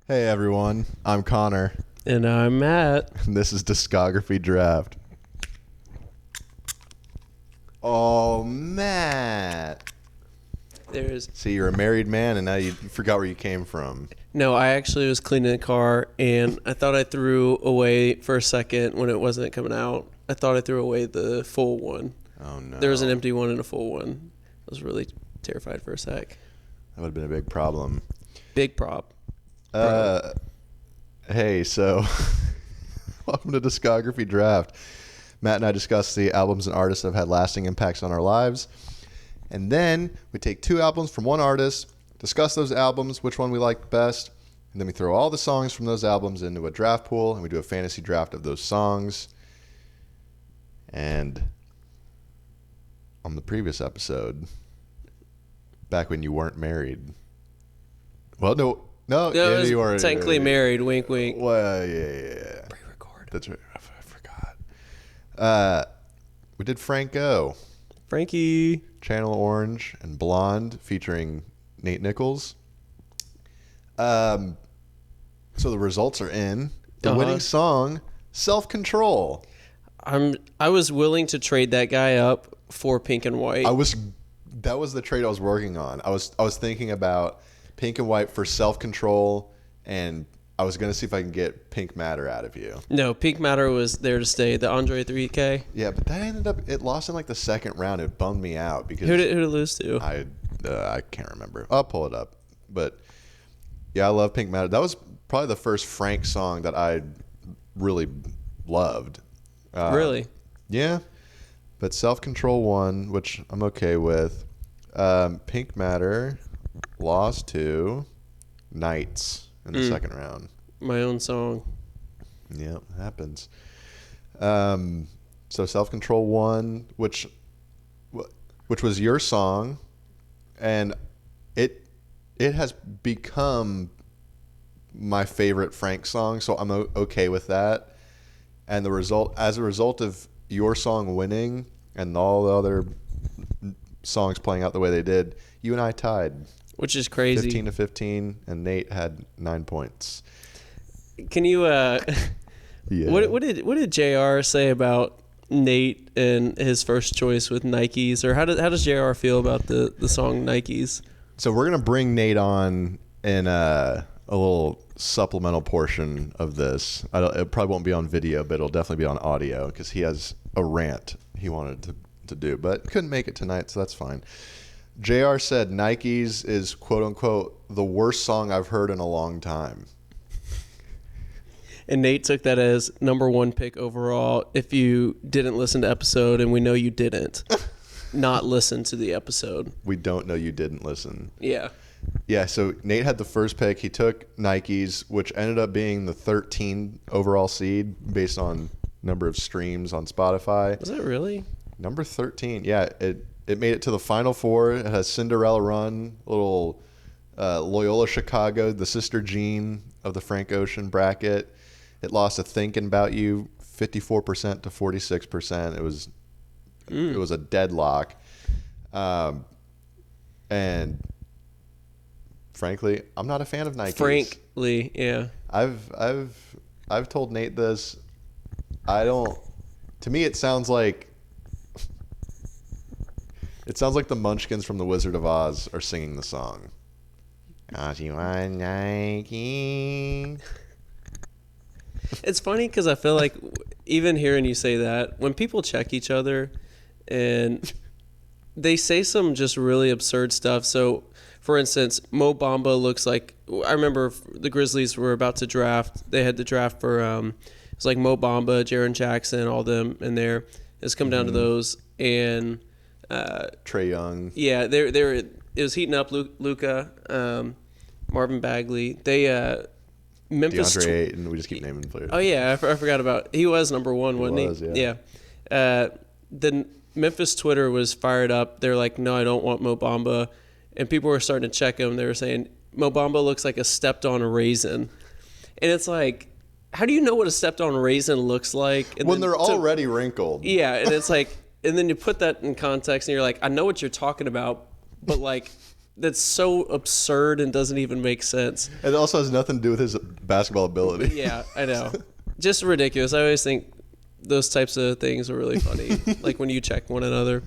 Hey everyone, I'm Connor. And I'm Matt. And this is Discography Draft. Oh, Matt. See, you're a married man and now you forgot where you came from. No, I actually was cleaning the car and I thought I threw away for a second when it wasn't coming out. I thought I threw away the full one. Oh no. There was an empty one and a full one. I was really terrified for a sec. That would have been a big problem. Big prop. Hey, so welcome to Discography Draft. Matt and I discuss the albums and artists that have had lasting impacts on our lives. And then we take two albums from one artist, discuss those albums, which one we liked best, and then we throw all the songs from those albums into a draft pool, and we do a fantasy draft of those songs. And on the previous episode, back when you weren't married. Well, no, Yeah, you weren't technically married. Wink, wink. Well, yeah. Pre-record. That's right. I forgot. We did Franco, Frankie. Channel Orange, and Blonde featuring Nate Nichols. So the results are in. The winning song, Self-Control. I was willing to trade that guy up for Pink and White. That was the trade I was working on. I was thinking about Pink and White for Self-Control, and I was going to see if I can get Pink Matter out of you. No, Pink Matter was there to stay. The Andre 3K. Yeah, but that ended up, it lost in like the second round. It bummed me out because Who did it lose to? I can't remember. I'll pull it up. But yeah, I love Pink Matter. That was probably the first Frank song that I really loved. Really? Yeah. But Self-Control won, which I'm okay with. Pink Matter lost to Nights in the second round. My own song. Yeah, it happens. So Self-Control won, which was your song, and it has become my favorite Frank song, so I'm okay with that. And as a result of your song winning and all the other songs playing out the way they did, you and I tied. Which is crazy. 15-15, and Nate had 9 points. Can you Yeah. what did JR say about Nate and his first choice with Nikes, or how does JR feel about the song Nikes? So we're gonna bring Nate on in a little supplemental portion of this. It probably won't be on video, but it'll definitely be on audio because he has a rant he wanted to do, but couldn't make it tonight, so that's fine. JR said Nikes is quote unquote the worst song I've heard in a long time. And Nate took that as number one pick overall. If you didn't listen to episode, and we know you didn't, not listen to the episode. We don't know you didn't listen. Yeah. Yeah, so Nate had the first pick. He took Nikes, which ended up being the 13 overall seed based on number of streams on Spotify. Was that really? Number 13. Yeah, it made it to the Final Four. It has Cinderella Run, little Loyola Chicago, the Sister Jean of the Frank Ocean bracket. It lost to Thinking About You 54% to 46%. It was a deadlock. And frankly, I'm not a fan of Nikes. Frankly, yeah. I've told Nate this. To me it sounds like the Munchkins from The Wizard of Oz are singing the song. "'Cause you want Nike." It's funny because I feel like even hearing you say that, when people check each other and they say some just really absurd stuff. So, for instance, Mo Bamba looks like, I remember the Grizzlies were about to draft. They had the draft for, it's like Mo Bamba, Jaren Jackson, all them in there. It's come down to those. And Trae Young. Yeah, it was heating up. Luka, Marvin Bagley. They Memphis. DeAndre Ayton. We just keep naming players. Oh yeah, I forgot about. He was number one, wasn't he? Yeah. The Memphis Twitter was fired up. They're like, no, I don't want Mo Bamba, and people were starting to check him. They were saying Mo Bamba looks like a stepped on raisin, and it's like, how do you know what a stepped on raisin looks like? And when they're already wrinkled. Yeah, and it's like, and then you put that in context, and you're like, I know what you're talking about, but like, that's so absurd and doesn't even make sense. It also has nothing to do with his basketball ability. Yeah, I know. Just ridiculous. I always think those types of things are really funny. Like when you check one another.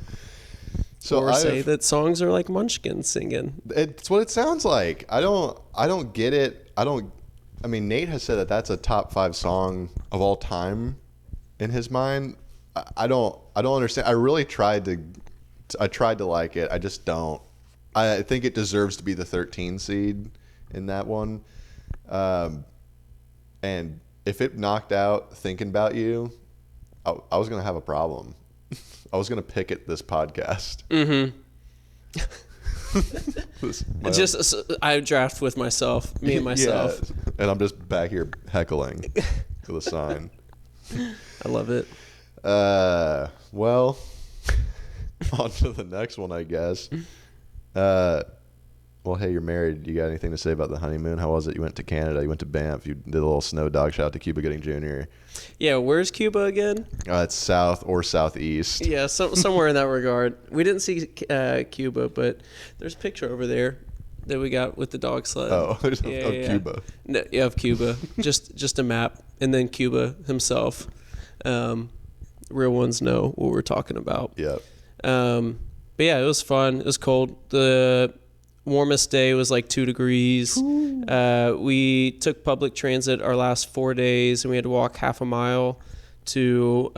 Or say that songs are like Munchkins singing. It's what it sounds like. I don't get it. I mean, Nate has said that that's a top 5 song of all time in his mind. I don't understand. I really tried to like it. I just don't. I think it deserves to be the 13 seed in that one. And if it knocked out Thinking About You, I was going to have a problem. I was going to pick it this podcast. Mm-hmm. I draft with myself, me and myself. Yeah, and I'm just back here heckling to the sign. I love it. Well, on to the next one, I guess. Well, hey, you're married. You got anything to say about the honeymoon? How was it? You went to Canada. You went to Banff. You did a little snow dog. Shout out to Cuba Gooding Jr. Yeah, where's Cuba again? It's south or southeast. Yeah, somewhere in that regard. We didn't see Cuba, but there's a picture over there that we got with the dog sled. Oh, there's Cuba. No, yeah, of Cuba. just a map, and then Cuba himself. Real ones know what we're talking about. Yeah. But yeah, it was fun. It was cold. The warmest day was like 2 degrees. We took public transit our last 4 days, and we had to walk half a mile to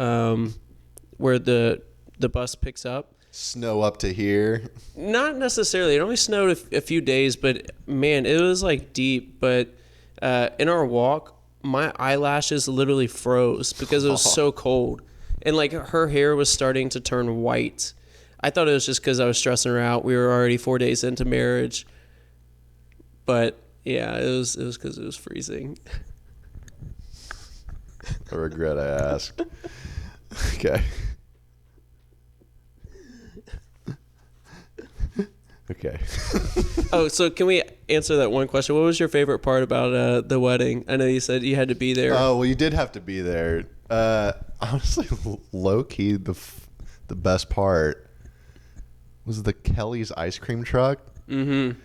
where the bus picks up. Snow up to here. Not necessarily. It only snowed a few days, but man, it was like deep. But in our walk, my eyelashes literally froze because it was so cold, and like her hair was starting to turn white. I thought it was just because I was stressing her out. We were already 4 days into marriage. But yeah, it was because it was freezing. I regret I asked. Okay. Okay. Oh, so can we answer that one question? What was your favorite part about the wedding? I know you said you had to be there. Oh, well, you did have to be there. Honestly, low key, the best part was the Kelly's ice cream truck. Mm-hmm.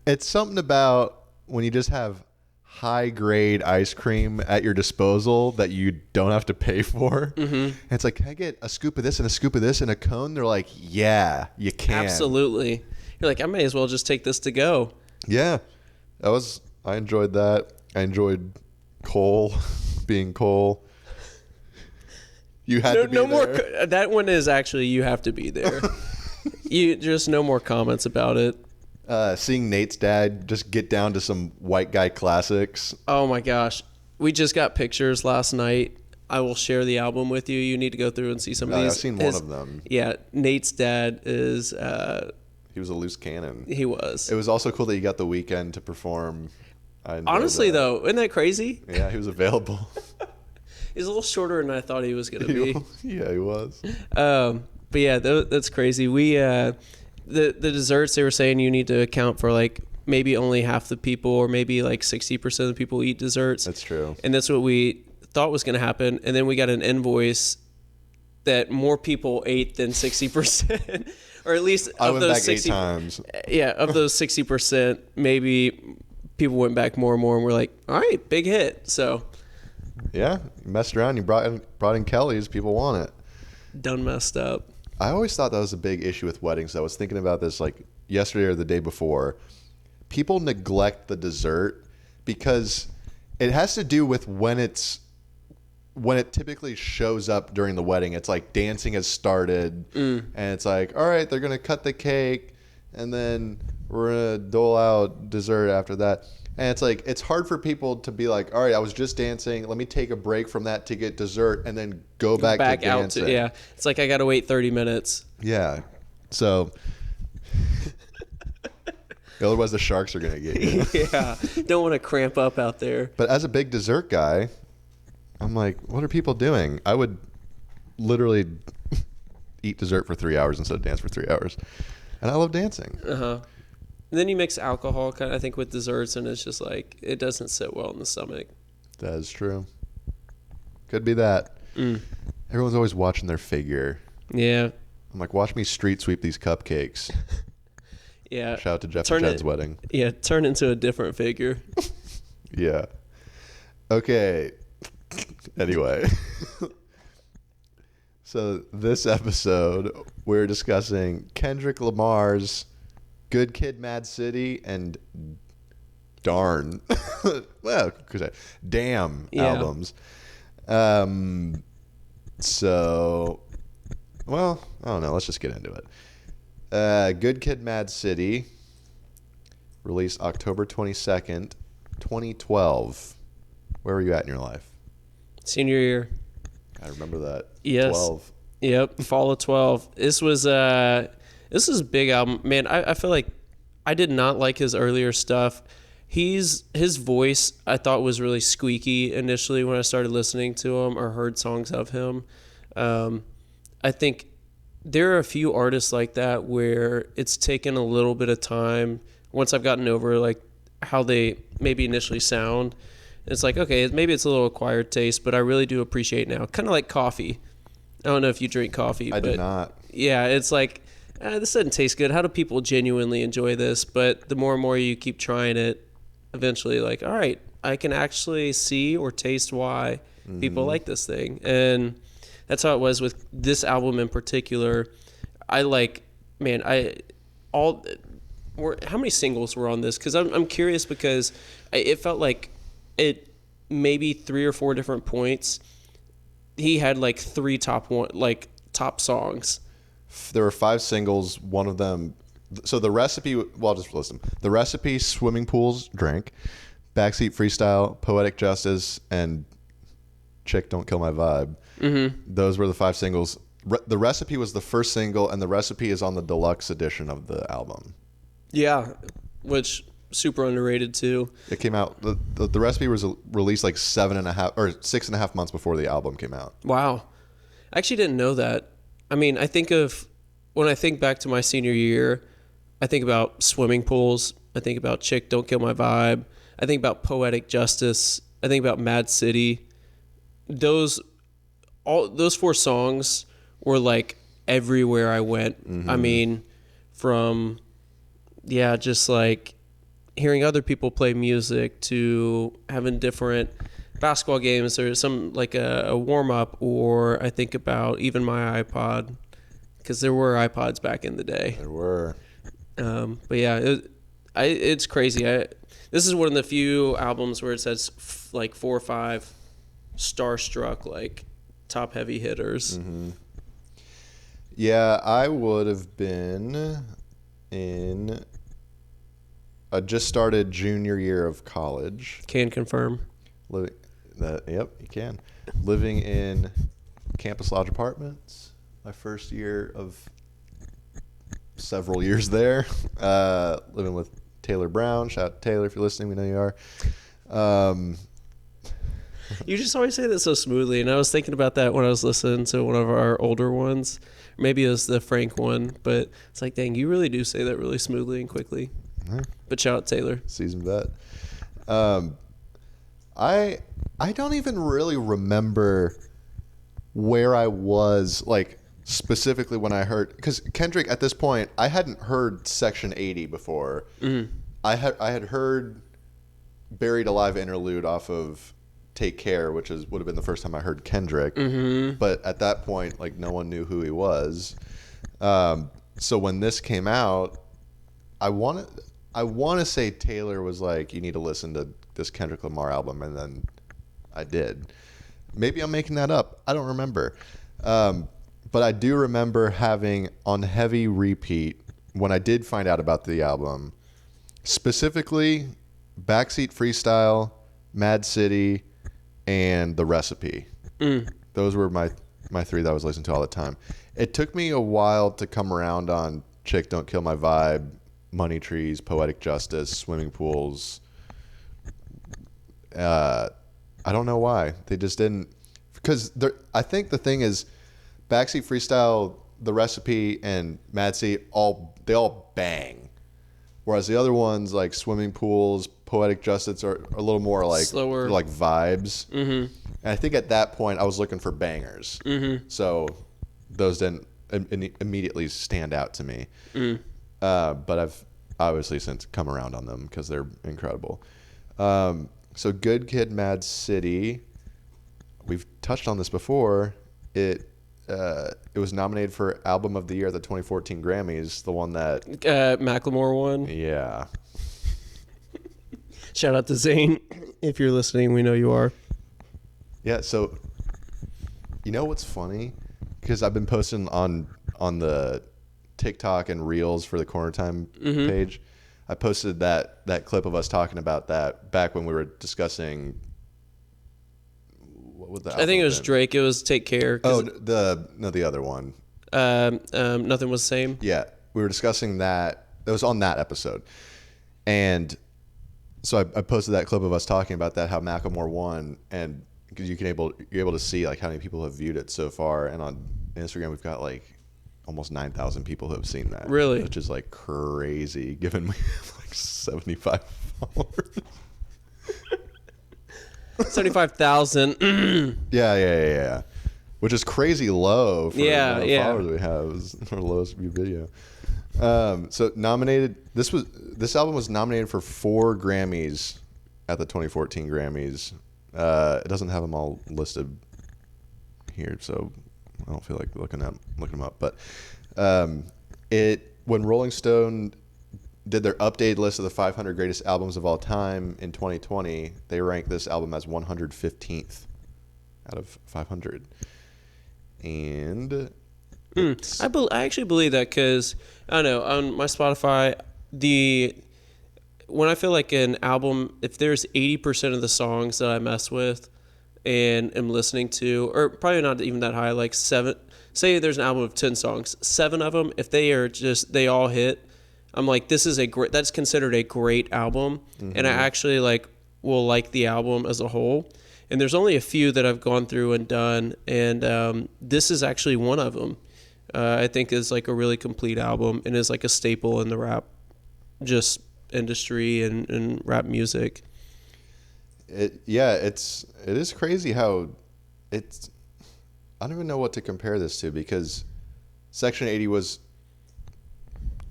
It's something about when you just have high grade ice cream at your disposal that you don't have to pay for. Mm-hmm. And it's like, can I get a scoop of this and a scoop of this and a cone? They're like, yeah, you can. Absolutely. You're like, I may as well just take this to go. Yeah. I enjoyed that. I enjoyed Cole being Cole. You had to be there. More. That one is actually, you have to be there. You just no more comments about it. Seeing Nate's dad just get down to some white guy classics. Oh my gosh. We just got pictures last night. I will share the album with you. You need to go through and see some of these. I've seen one of them. Yeah. Nate's dad is... he was a loose cannon. He was. It was also cool that you got the weekend to perform. Honestly, though, isn't that crazy? Yeah, he was available. He's a little shorter than I thought he was going to be. Yeah, he was. But yeah, that's crazy. We the desserts, they were saying you need to account for like maybe only half the people or maybe like 60% of the people eat desserts. That's true. And that's what we thought was going to happen. And then we got an invoice that more people ate than 60%, or at least I of went those back 60. 8 times. Yeah, of those 60%, maybe people went back more and more, and we're like, all right, big hit. So yeah, you messed around. You brought in Kelly's. People want it. Done messed up. I always thought that was a big issue with weddings. I was thinking about this like yesterday or the day before. People neglect the dessert because it has to do with when it typically shows up during the wedding. It's like dancing has started, and it's like, all right, they're gonna cut the cake, and then we're gonna dole out dessert after that. And it's like, it's hard for people to be like, all right, I was just dancing. Let me take a break from that to get dessert and then go back to dancing. Yeah. It's like, I got to wait 30 minutes. Yeah. So otherwise the sharks are going to get you. Yeah. Don't want to cramp up out there. But as a big dessert guy, I'm like, what are people doing? I would literally eat dessert for 3 hours instead of dance for 3 hours. And I love dancing. Uh-huh. And then you mix alcohol, kind of, I think, with desserts, and it's just like, it doesn't sit well in the stomach. That is true. Could be that. Everyone's always watching their figure. Yeah. I'm like, watch me street sweep these cupcakes. Yeah. Shout out to Jeff and Jen's wedding. Yeah, turn into a different figure. Yeah. Okay. Anyway. So this episode, we're discussing Kendrick Lamar's Good Kid, M.A.A.d City and Damn albums. So, well, I don't know. Let's just get into it. Good Kid, M.A.A.d City, released October 22nd, 2012. Where were you at in your life? Senior year. I remember that. Yes. 12. Yep. Fall of 12. This was a big album. Man, I feel like I did not like his earlier stuff. His voice I thought was really squeaky initially when I started listening to him or heard songs of him. I think there are a few artists like that where it's taken a little bit of time once I've gotten over like how they maybe initially sound. It's like, okay, maybe it's a little acquired taste, but I really do appreciate it now. Kind of like coffee. I don't know if you drink coffee. I do not. Yeah, it's like, this doesn't taste good. How do people genuinely enjoy this? But the more and more you keep trying it, eventually like, all right, I can actually see or taste why people like this thing. And that's how it was with this album in particular. How many singles were on this? Because I'm curious because it felt like it maybe 3 or 4 different points he had like 3 top songs. There were 5 singles. One of them. So the recipe. Well, I'll just list them. The recipe: Swimming Pools, Drink, Backseat Freestyle, Poetic Justice, and Chick Don't Kill My Vibe. Mm-hmm. Those were the 5 singles. The recipe was the first single, and the recipe is on the deluxe edition of the album. Yeah, which super underrated too. It came out. The recipe was released like 6.5 months before the album came out. Wow, I actually didn't know that. I mean, when I think back to my senior year, I think about Swimming Pools. I think about Chick Don't Kill My Vibe. I think about Poetic Justice. I think about M.A.A.d City. Those 4 songs were like everywhere I went. Mm-hmm. I mean, from just like hearing other people play music to having different basketball games or some like a warm up, or I think about even my iPod, because there were iPods back in the day. There were. But yeah, it's crazy. This is one of the few albums where it says like 4 or 5 starstruck, like top heavy hitters. Mm-hmm. Yeah, I would have been in. I just started junior year of college. Can confirm. Yep, you can. Living in Campus Lodge Apartments. My first year of several years there. Living with Taylor Brown. Shout out to Taylor if you're listening. We know you are. You just always say that so smoothly, and I was thinking about that when I was listening to one of our older ones. Maybe it was the Frank one, but it's like, dang, you really do say that really smoothly and quickly. Mm-hmm. But shout out Taylor. Seasoned vet. I don't even really remember where I was, like, specifically when I heard, because Kendrick at this point, I hadn't heard Section 80 before. Mm-hmm. I had heard Buried Alive interlude off of Take Care, which would have been the first time I heard Kendrick. Mm-hmm. But at that point, like, no one knew who he was. So when this came out, I want to say Taylor was like, you need to listen to this Kendrick Lamar album, and then I did. Maybe I'm making that up. I don't remember. But I do remember having on heavy repeat when I did find out about the album, specifically Backseat Freestyle, M.A.A.d City, and The Recipe. Those were my 3 that I was listening to all the time. It took me a while to come around on Chick Don't Kill My Vibe, Money Trees, Poetic Justice, Swimming Pools. I don't know why. They just didn't. Because I think the thing is, Backseat Freestyle, The Recipe, and M.A.A.d City, they all bang. Whereas the other ones, like Swimming Pools, Poetic Justice, are a little more like slower, like vibes. Mm-hmm. And I think at that point I was looking for bangers. Mm-hmm. So those didn't immediately stand out to me. But obviously since come around on them because they're incredible. So Good Kid, M.A.A.d City. We've touched on this before. It was nominated for Album of the Year at the 2014 Grammys. The one that Macklemore won. Yeah. Shout out to Zane. If you're listening, we know you are. Yeah. So, you know what's funny? Because I've been posting on the TikTok and Reels for the Corner Time page. I posted that clip of us talking about that back when we were discussing. What was the album I think it was then? Drake. It was Take Care. The other one. Nothing was the same. Yeah, we were discussing that. It was on that episode, and so I posted that clip of us talking about that, how Macklemore won, and because you're able to see like how many people have viewed it so far, and on Instagram we've got like almost 9,000 people who have seen that. Really? Which is like crazy, given we have like 75 followers. 75,000. Yeah. Which is crazy low for the amount of followers we have. It's our lowest viewed video. So nominated. This album was nominated for 4 Grammys at the 2014 Grammys. It doesn't have them all listed here, so I don't feel like looking them up. But when Rolling Stone did their updated list of the 500 greatest albums of all time in 2020, they ranked this album as 115th out of 500. And I actually believe that because I don't know, on my Spotify, when I feel like an album, if there's 80% of the songs that I mess with and am listening to, or probably not even that high, like 7, say there's an album of 10 songs, 7 of them, if they all hit, I'm like, that's considered a great album. And I actually will like the album as a whole. And there's only a few that I've gone through and done, and this is actually one of them. I think is like a really complete album and is like a staple in the rap just industry and rap music. It is crazy how it's. I don't even know what to compare this to, because Section 80 was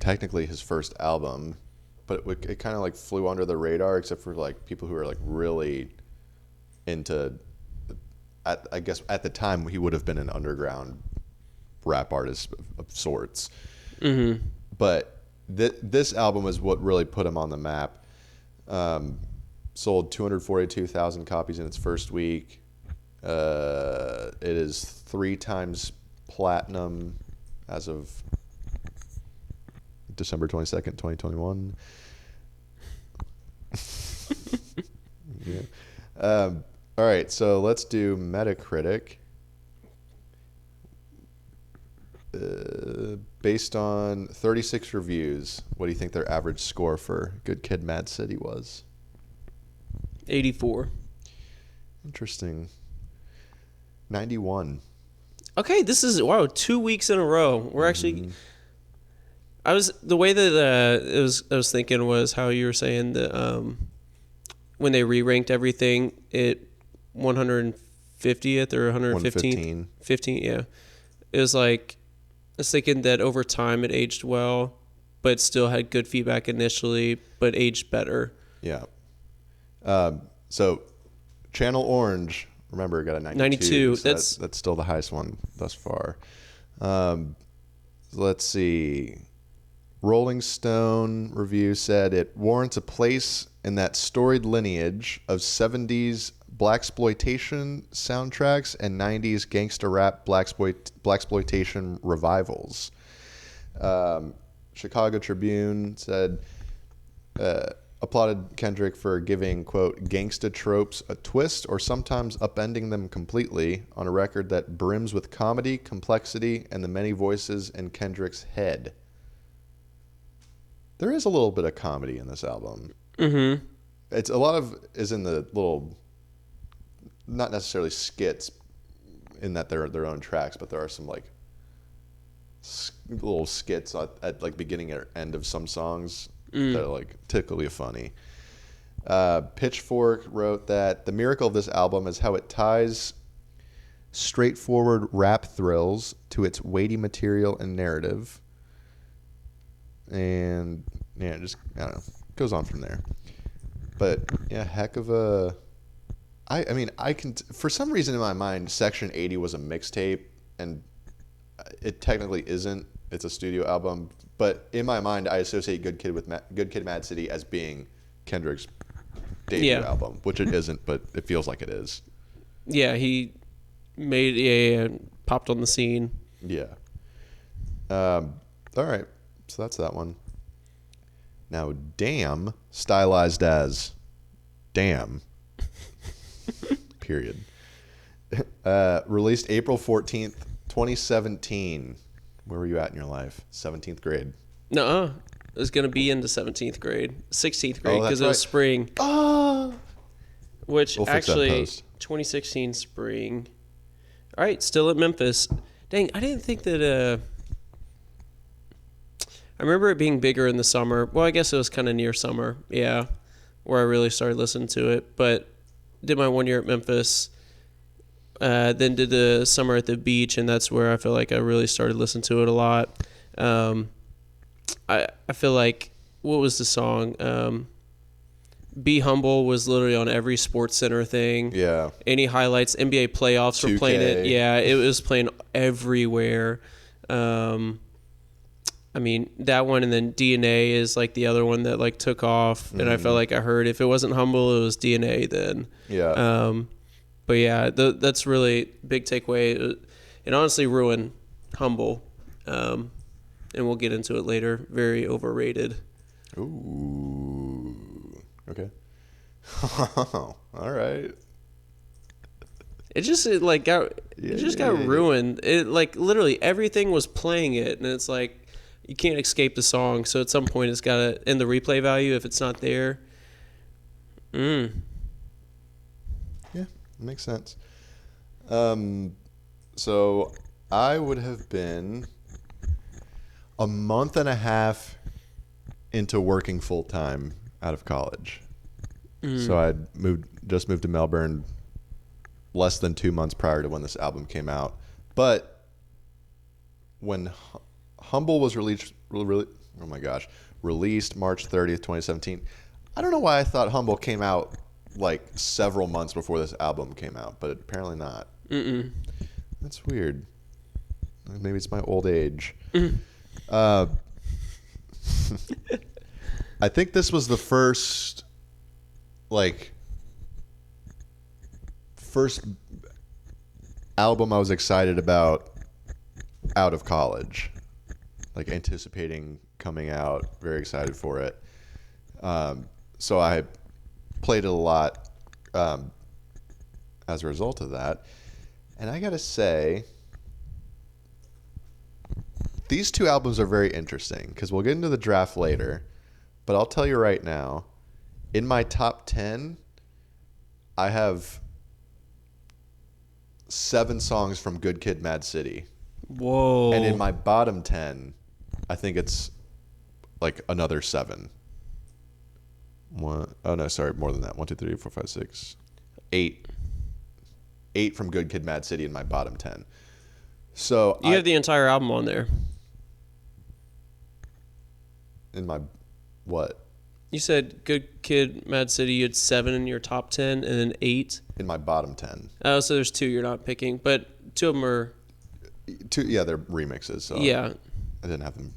technically his first album, but it kind of like flew under the radar, except for like people who are like really into. I guess at the time he would have been an underground rap artist of sorts. Mm-hmm. But this album is what really put him on the map. Sold 242,000 copies in its first week. It is 3 times platinum as of December 22nd, 2021. Yeah. All right, so let's do Metacritic. Based on 36 reviews, what do you think their average score for Good Kid, M.A.A.d City was? 84. Interesting. 91. Okay, this is 2 weeks in a row. We're actually. The way that I was thinking was how you were saying that when they re-ranked everything, it 150th or 115th, 15, yeah. It was like I was thinking that over time it aged well, but still had good feedback initially, but aged better. Yeah. So Channel Orange, remember, got a 92. 92. So that's still the highest one thus far. Let's see. Rolling Stone review said it warrants a place in that storied lineage of 70s blaxploitation soundtracks and 90s gangster rap blaxploitation revivals. Chicago Tribune said applauded Kendrick for giving, quote, gangsta tropes a twist or sometimes upending them completely on a record that brims with comedy, complexity, and the many voices in Kendrick's head. There is a little bit of comedy in this album. Mm-hmm. It's a lot of is in the little, not necessarily skits, in that they're their own tracks, but there are some like little skits at like beginning or end of some songs that are like typically funny. Pitchfork wrote that the miracle of this album is how it ties straightforward rap thrills to its weighty material and narrative. And yeah, it just I don't know, goes on from there. But yeah, heck of a. I mean, I can for some reason in my mind, Section 80 was a mixtape, and it technically isn't. It's a studio album, but in my mind, I associate Good Kid, Mad City as being Kendrick's debut album, which it isn't, but it feels like it is. Yeah, he made popped on the scene. Yeah. All right, so that's that one. Now, Damn, stylized as Damn. Period. Released April 14th, 2017. Where were you at in your life? 17th grade. Nuh-uh. It was going to be into 17th grade. 16th grade, because it was spring. Oh! Which We'll fix that in actually, post. 2016 spring. All right, still at Memphis. Dang, I didn't think that... I remember it being bigger in the summer. Well, I guess it was kind of near summer, yeah, where I really started listening to it. But did my 1 year at Memphis, then did the summer at the beach, and that's where I feel like I really started listening to it a lot. I feel like, what was the song? Be Humble was literally on every Sports Center thing. Yeah. Any highlights, NBA playoffs were 2K. playing it. Yeah, it was playing everywhere. I mean, that one, and then DNA is like the other one that like took off, and I felt like I heard if it wasn't Humble, it was DNA then. Yeah. But yeah, that's really big takeaway. It honestly ruined Humble, and we'll get into it later. Very overrated. Ooh. Okay. All right. It just got ruined. It like literally everything was playing it, and it's like you can't escape the song. So at some point, it's got to end the replay value if it's not there. Yeah, makes sense. So I would have been a month and a half into working full time out of college. So I just moved to Melbourne less than 2 months prior to when this album came out. But when Humble was released March 30th, 2017, I don't know why I thought Humble came out like several months before this album came out, but apparently not. That's weird. Maybe it's my old age. I think this was the first album I was excited about out of college, like anticipating coming out, very excited for it. So I played it a lot as a result of that. And I gotta say, these two albums are very interesting because we'll get into the draft later, but I'll tell you right now, in my top 10, I have 7 songs from Good Kid, Mad City. Whoa. And in my bottom 10, I think it's like another 7. More than that. 1, 2, 3, 4, 5, 6, 8. 8 from Good Kid, Mad City in my bottom 10. So you have the entire album on there. In my what? You said Good Kid, Mad City. You had 7 in your top 10, and then 8 in my bottom 10. Oh, so there's 2 you're not picking, but 2 of them are 2. Yeah, they're remixes. So yeah, I didn't have them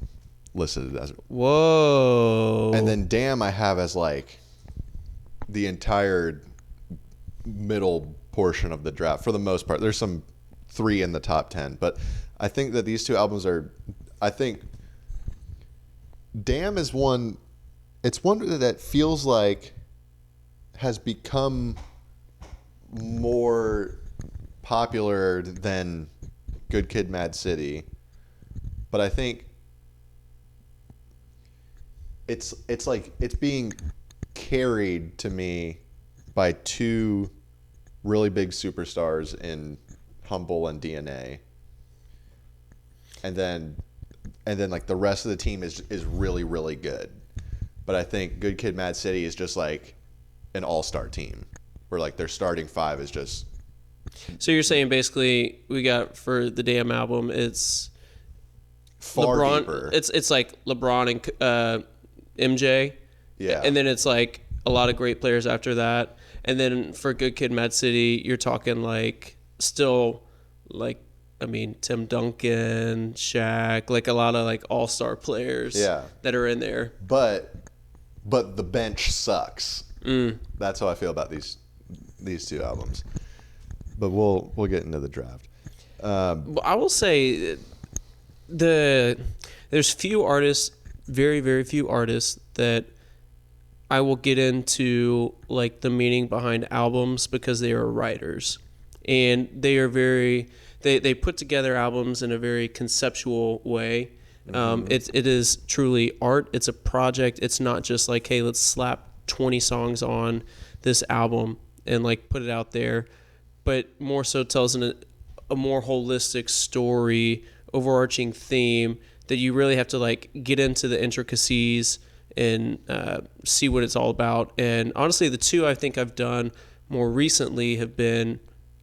listed as. Whoa. And then Damn, I have as like the entire middle portion of the draft for the most part. There's some 3 in the top 10, but I think that these two albums are. I think Damn is one. It's one that feels like has become more popular than Good Kid, Mad City, but I think it's like it's being carried to me by 2 really big superstars in Humble and DNA, and then like the rest of the team is really, really good. But I think Good Kid, Mad City is just like an all-star team where like their starting 5 is just. So you're saying basically we got for the Damn album, it's far LeBron. Deeper. It's like LeBron and MJ. Yeah. And then it's like a lot of great players after that. And then for Good Kid, M.A.A.d City, you're talking like still like, I mean, Tim Duncan, Shaq, like a lot of like all-star players that are in there. But the bench sucks. That's how I feel about these two albums. But we'll get into the draft. I will say there's few artists, very, very few artists that I will get into like the meaning behind albums because they are writers. And they are they put together albums in a very conceptual way. It is truly art. It's a project. It's not just like, hey, let's slap 20 songs on this album and like put it out there, but more so tells a more holistic story, overarching theme that you really have to like get into the intricacies and see what it's all about. And honestly, the two I think I've done more recently have been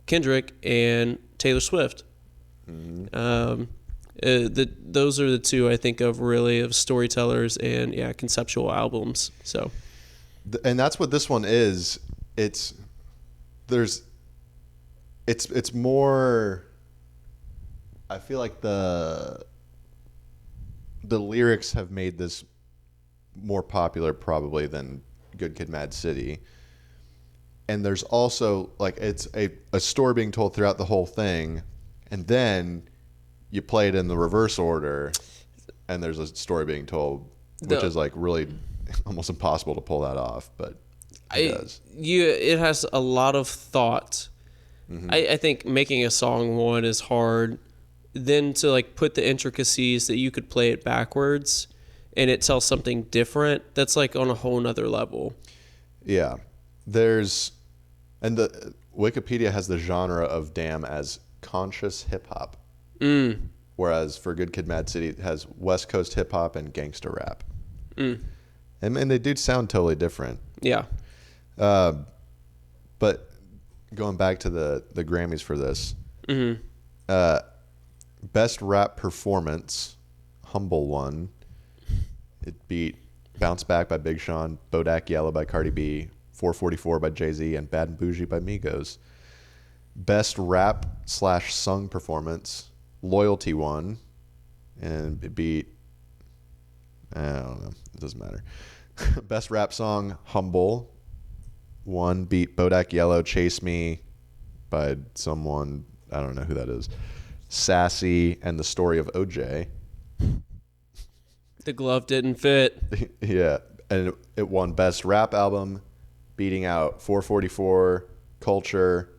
Kendrick and Taylor Swift. Those are the two I think of really of storytellers and conceptual albums. So, and that's what this one is. It's more. I feel like the lyrics have made this more popular probably than Good Kid, M.A.A.d City. And there's also like it's a story being told throughout the whole thing, and then you play it in the reverse order, and there's a story being told, which is like really almost impossible to pull that off, but it does. It has a lot of thought. I think making a song one is hard. Then to like put the intricacies that you could play it backwards and it tells something different, that's like on a whole nother level. Yeah. And the Wikipedia has the genre of Damn as conscious hip hop. Whereas for Good Kid, M.A.A.d City, it has West Coast hip hop and gangster rap. And they do sound totally different. Yeah. But going back to the Grammys for this, best rap performance, Humble won. It beat Bounce Back by Big Sean, Bodak Yellow by Cardi B, 444 by Jay-Z, and Bad and Bougie by Migos. Best rap / sung performance, Loyalty won, and it beat, I don't know, it doesn't matter. Best rap song, Humble won, beat Bodak Yellow, Chase Me by someone, I don't know who that is. Sassy and The Story of OJ. The glove didn't fit. Yeah, and it won Best Rap Album, beating out 444, Culture,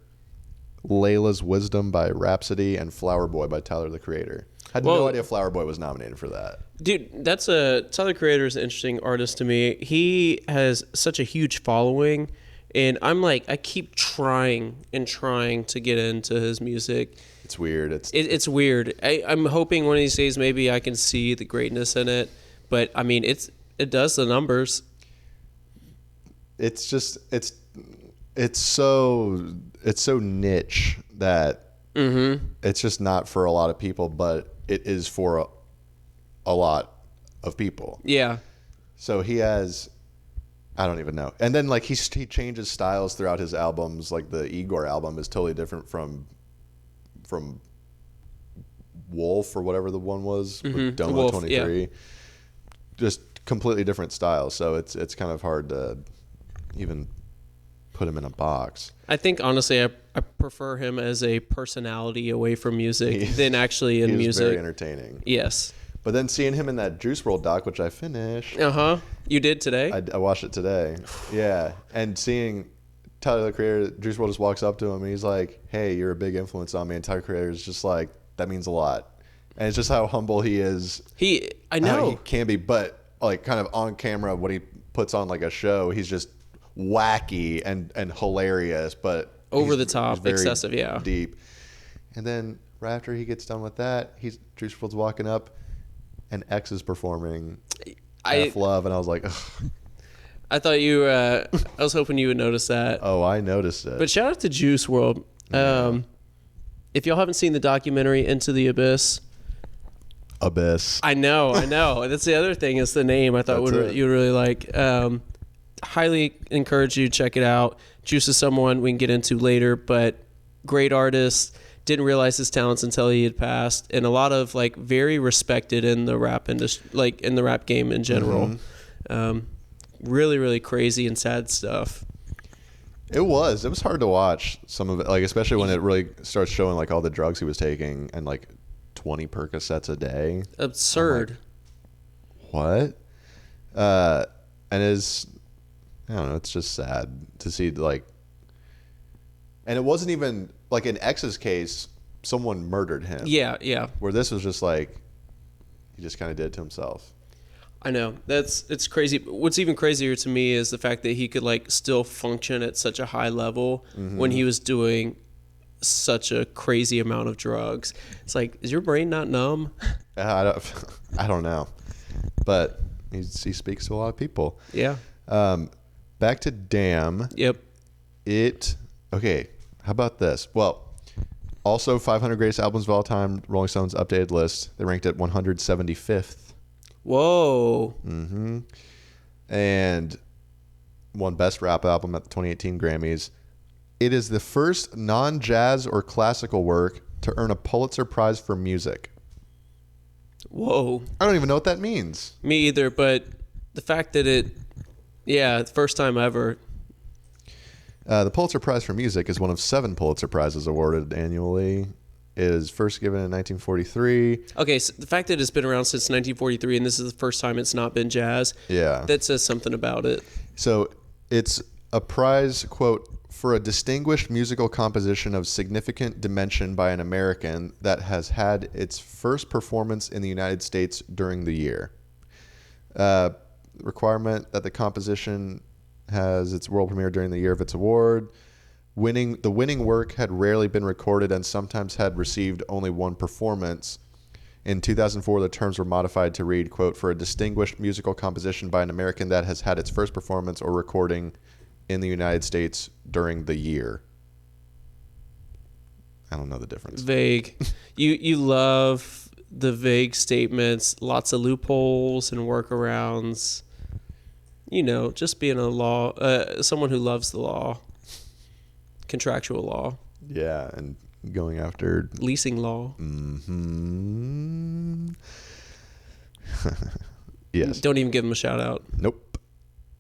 Layla's Wisdom by Rhapsody, and Flower Boy by Tyler, the Creator. I had no idea Flower Boy was nominated for that. Dude, Tyler, the Creator is an interesting artist to me. He has such a huge following, and I'm like, I keep trying to get into his music. It's weird. It's weird. I'm hoping one of these days maybe I can see the greatness in it, but I mean, it does the numbers. It's just it's so niche that it's just not for a lot of people, but it is for a lot of people. Yeah. So he has, I don't even know. And then like he changes styles throughout his albums. Like the Igor album is totally different from Wolf or whatever the one was with Doma 23. Yeah. Just completely different styles. So it's kind of hard to even put him in a box. I think honestly I prefer him as a personality away from music than actually in music. He's very entertaining. Yes. But then seeing him in that Juice WRLD doc, which I finished. You did today? I watched it today. Yeah. And seeing Tyler, the Creator, Juice WRLD just walks up to him and he's like, hey, you're a big influence on me. And Tyler, the Creator is just like, that means a lot. And it's just how humble he is. I know. He can be, but like kind of on camera, when he puts on like a show, he's just wacky and hilarious, but over the top, excessive, yeah. Deep. And then right after he gets done with that, Juice WRLD's walking up and X is performing F Love, and I was like, ugh. I thought you I was hoping you would notice that. Oh, I noticed it. But shout out to Juice WRLD. Yeah. If y'all haven't seen the documentary Into the Abyss, Abyss. I know. And that's the other thing is the name I thought you would really like. Highly encourage you to check it out. Juice is someone we can get into later, but great artist. Didn't realize his talents until he had passed, and a lot of like very respected in the rap industry, like in the rap game in general. Really, really crazy and sad stuff. It was hard to watch some of it, like especially when it really starts showing like all the drugs he was taking and like 20 Percocets a day. Absurd. Like, what? And I don't know, it's just sad to see like, and it wasn't even like in X's case, someone murdered him. Yeah. Where this was just like, he just kind of did it to himself. I know it's crazy. What's even crazier to me is the fact that he could like still function at such a high level when he was doing such a crazy amount of drugs. It's like, is your brain not numb? I don't know, but he speaks to a lot of people. Yeah. Back to Damn. Yep. Okay. How about this? Well, also 500 greatest albums of all time. Rolling Stones updated list. They ranked it 175th. Whoa. And won Best Rap Album at the 2018 Grammys. It is the first non-jazz or classical work to earn a Pulitzer Prize for music. Whoa. I don't even know what that means. Me either, but the fact that first time ever. The Pulitzer Prize for music is one of 7 Pulitzer Prizes awarded annually. It is first given in 1943. Okay, so the fact that it's been around since 1943 and this is the first time it's not been jazz, that says something about it. So it's a prize, quote, for a distinguished musical composition of significant dimension by an American that has had its first performance in the United States during the year. Requirement that the composition has its world premiere during the year of its award. The winning work had rarely been recorded and sometimes had received only one performance. In 2004, the terms were modified to read, quote, for a distinguished musical composition by an American that has had its first performance or recording in the United States during the year. I don't know the difference. Vague. You love the vague statements, lots of loopholes and workarounds. Just being someone who loves the law. Contractual law. Yeah, and going after leasing law. Yes. Don't even give him a shout out. Nope.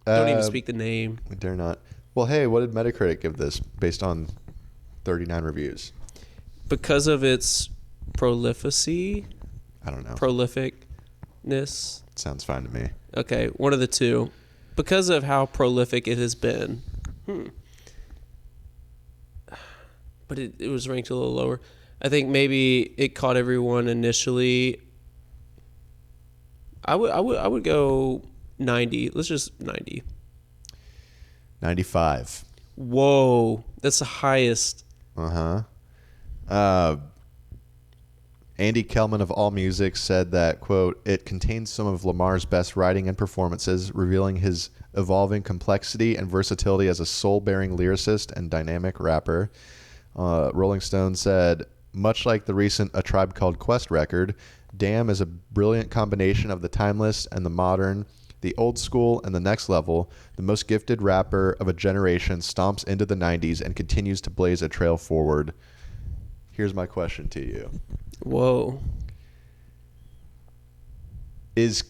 Don't even speak the name. We dare not. Well, hey, what did Metacritic give this based on 39 reviews? Because of its prolificity? I don't know. Prolificness? Sounds fine to me. Okay, one of the two. Because of how prolific it has been. But it was ranked a little lower. I think maybe it caught everyone initially. I would go 90. Let's just 90. 95. Whoa, that's the highest. Andy Kellman of AllMusic said that, quote, it contains some of Lamar's best writing and performances, revealing his evolving complexity and versatility as a soul-bearing lyricist and dynamic rapper. Rolling Stone said, much like the recent A Tribe Called Quest record, Damn is a brilliant combination of the timeless and the modern, the old school and the next level. The most gifted rapper of a generation stomps into the 90s and continues to blaze a trail forward. Here's my question to you. Whoa. Is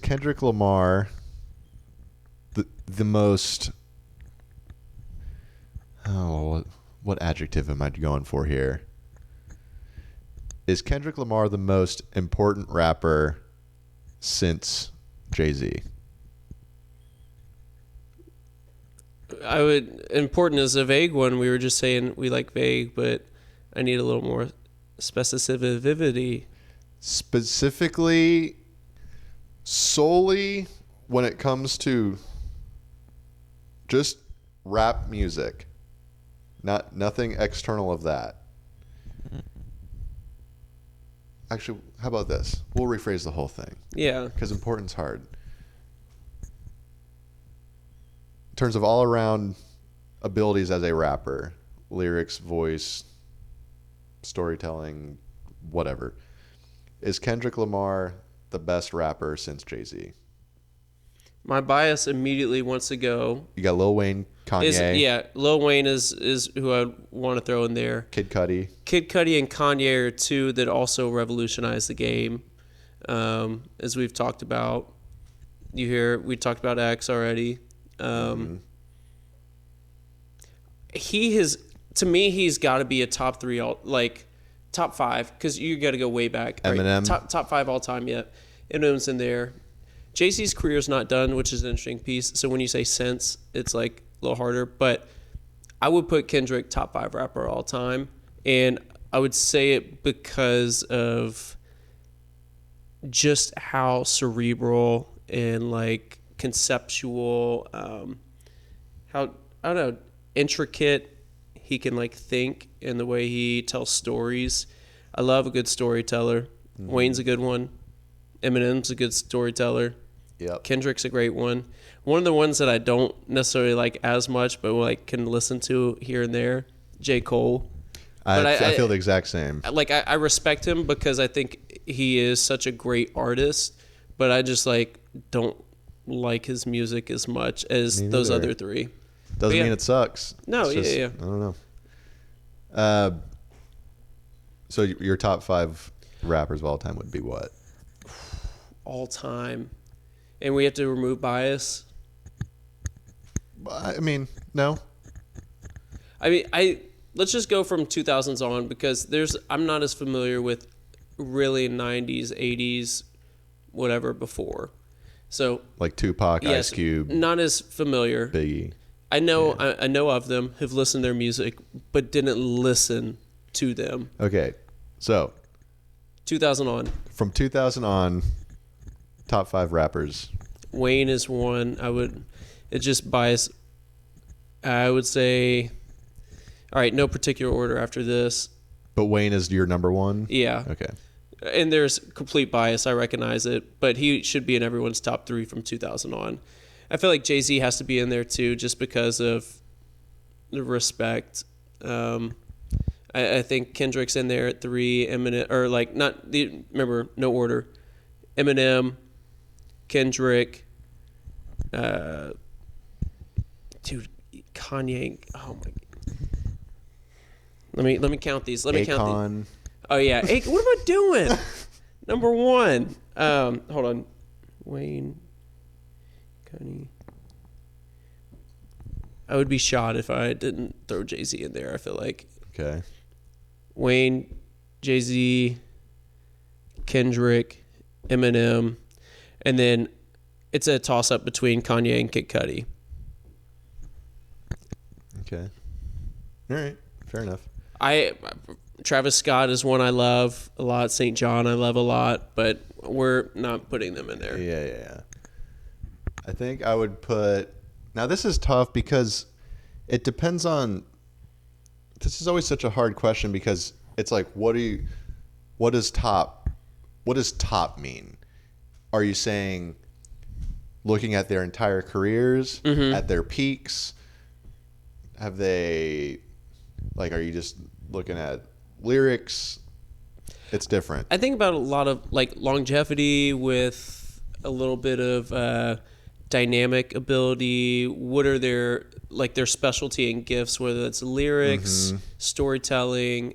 Kendrick Lamar the most... Oh, what adjective am I going for here? Is Kendrick Lamar the most important rapper since Jay-Z? Important is a vague one. We were just saying we like vague, but I need a little more specificity. Specifically, solely when it comes to just rap music. Nothing external of that. Actually, how about this? We'll rephrase the whole thing. Yeah. Because important's hard. In terms of all-around abilities as a rapper, lyrics, voice, storytelling, whatever. Is Kendrick Lamar the best rapper since Jay-Z? My bias immediately wants to go. You got Lil Wayne, Kanye. Lil Wayne is who I want to throw in there. Kid Cudi. Kid Cudi and Kanye are two that also revolutionized the game, as we've talked about. We talked about X already. He has, to me, he's got to be a top three, like top five, because you got to go way back. Eminem. Right? Top five all time, yeah. Eminem's in there. Jay-Z's career's not done, which is an interesting piece. So when you say since, it's like a little harder. But I would put Kendrick top five rapper all time. And I would say it because of just how cerebral and like conceptual, how, I don't know, intricate he can like think in the way he tells stories. I love a good storyteller. Wayne's a good one. Eminem's a good storyteller. Yep. Kendrick's a great one. One of the ones that I don't necessarily like as much, but like can listen to here and there, J. Cole. I feel the exact same. Like I respect him because I think he is such a great artist, but I just like don't like his music as much as those other three. Doesn't mean it sucks. No, it's just, yeah. I don't know. So your top five rappers of all time would be what? All time. And we have to remove bias. I mean, no. Let's just go from 2000s on because I'm not as familiar with really 90s, 80s, whatever before. So like Tupac, yes, Ice Cube, not as familiar. Biggie. I know of them, have listened to their music, but didn't listen to them. Okay, so 2000 on. From 2000 on, top five rappers. Wayne is one. It's just bias. I would say, all right, no particular order after this. But Wayne is your number one? Yeah. Okay. And there's complete bias. I recognize it. But he should be in everyone's top three from 2000 on. I feel like Jay-Z has to be in there too just because of the respect. I think Kendrick's in there at 3. Eminem, or like remember, no order. Eminem, Kendrick, Kanye. Oh my. Let me count these. Let me count these. Oh yeah, what am I doing? Number 1. Hold on. Wayne, Kanye. I would be shot if I didn't throw Jay-Z in there. I feel like. Okay. Wayne, Jay-Z, Kendrick, Eminem, and then it's a toss-up between Kanye and Kid Cudi. Okay. All right. Fair enough. Travis Scott is one I love a lot. St. John I love a lot, but we're not putting them in there. Yeah. I think I would put... Now, this is tough because it depends on... This is always such a hard question because it's like, what does top mean? Are you saying looking at their entire careers, at their peaks? Have they, like, are you just looking at lyrics? It's different. I think about a lot of like longevity with a little bit of dynamic ability. What are their specialty and gifts, whether it's lyrics, storytelling.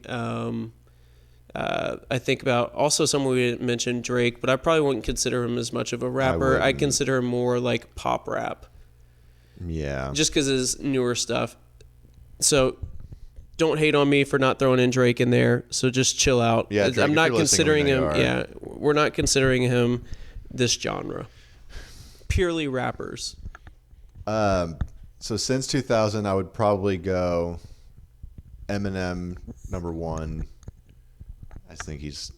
I think about also someone we didn't mention, Drake, but I probably wouldn't consider him as much of a rapper. I consider him more like pop rap. Yeah. Just because of his newer stuff. So don't hate on me for not throwing in Drake in there. So just chill out. Yeah, Drake, I'm not considering him. are. Yeah, we're not considering him this genre. Purely rappers. So since 2000, I would probably go Eminem number 1. I think he's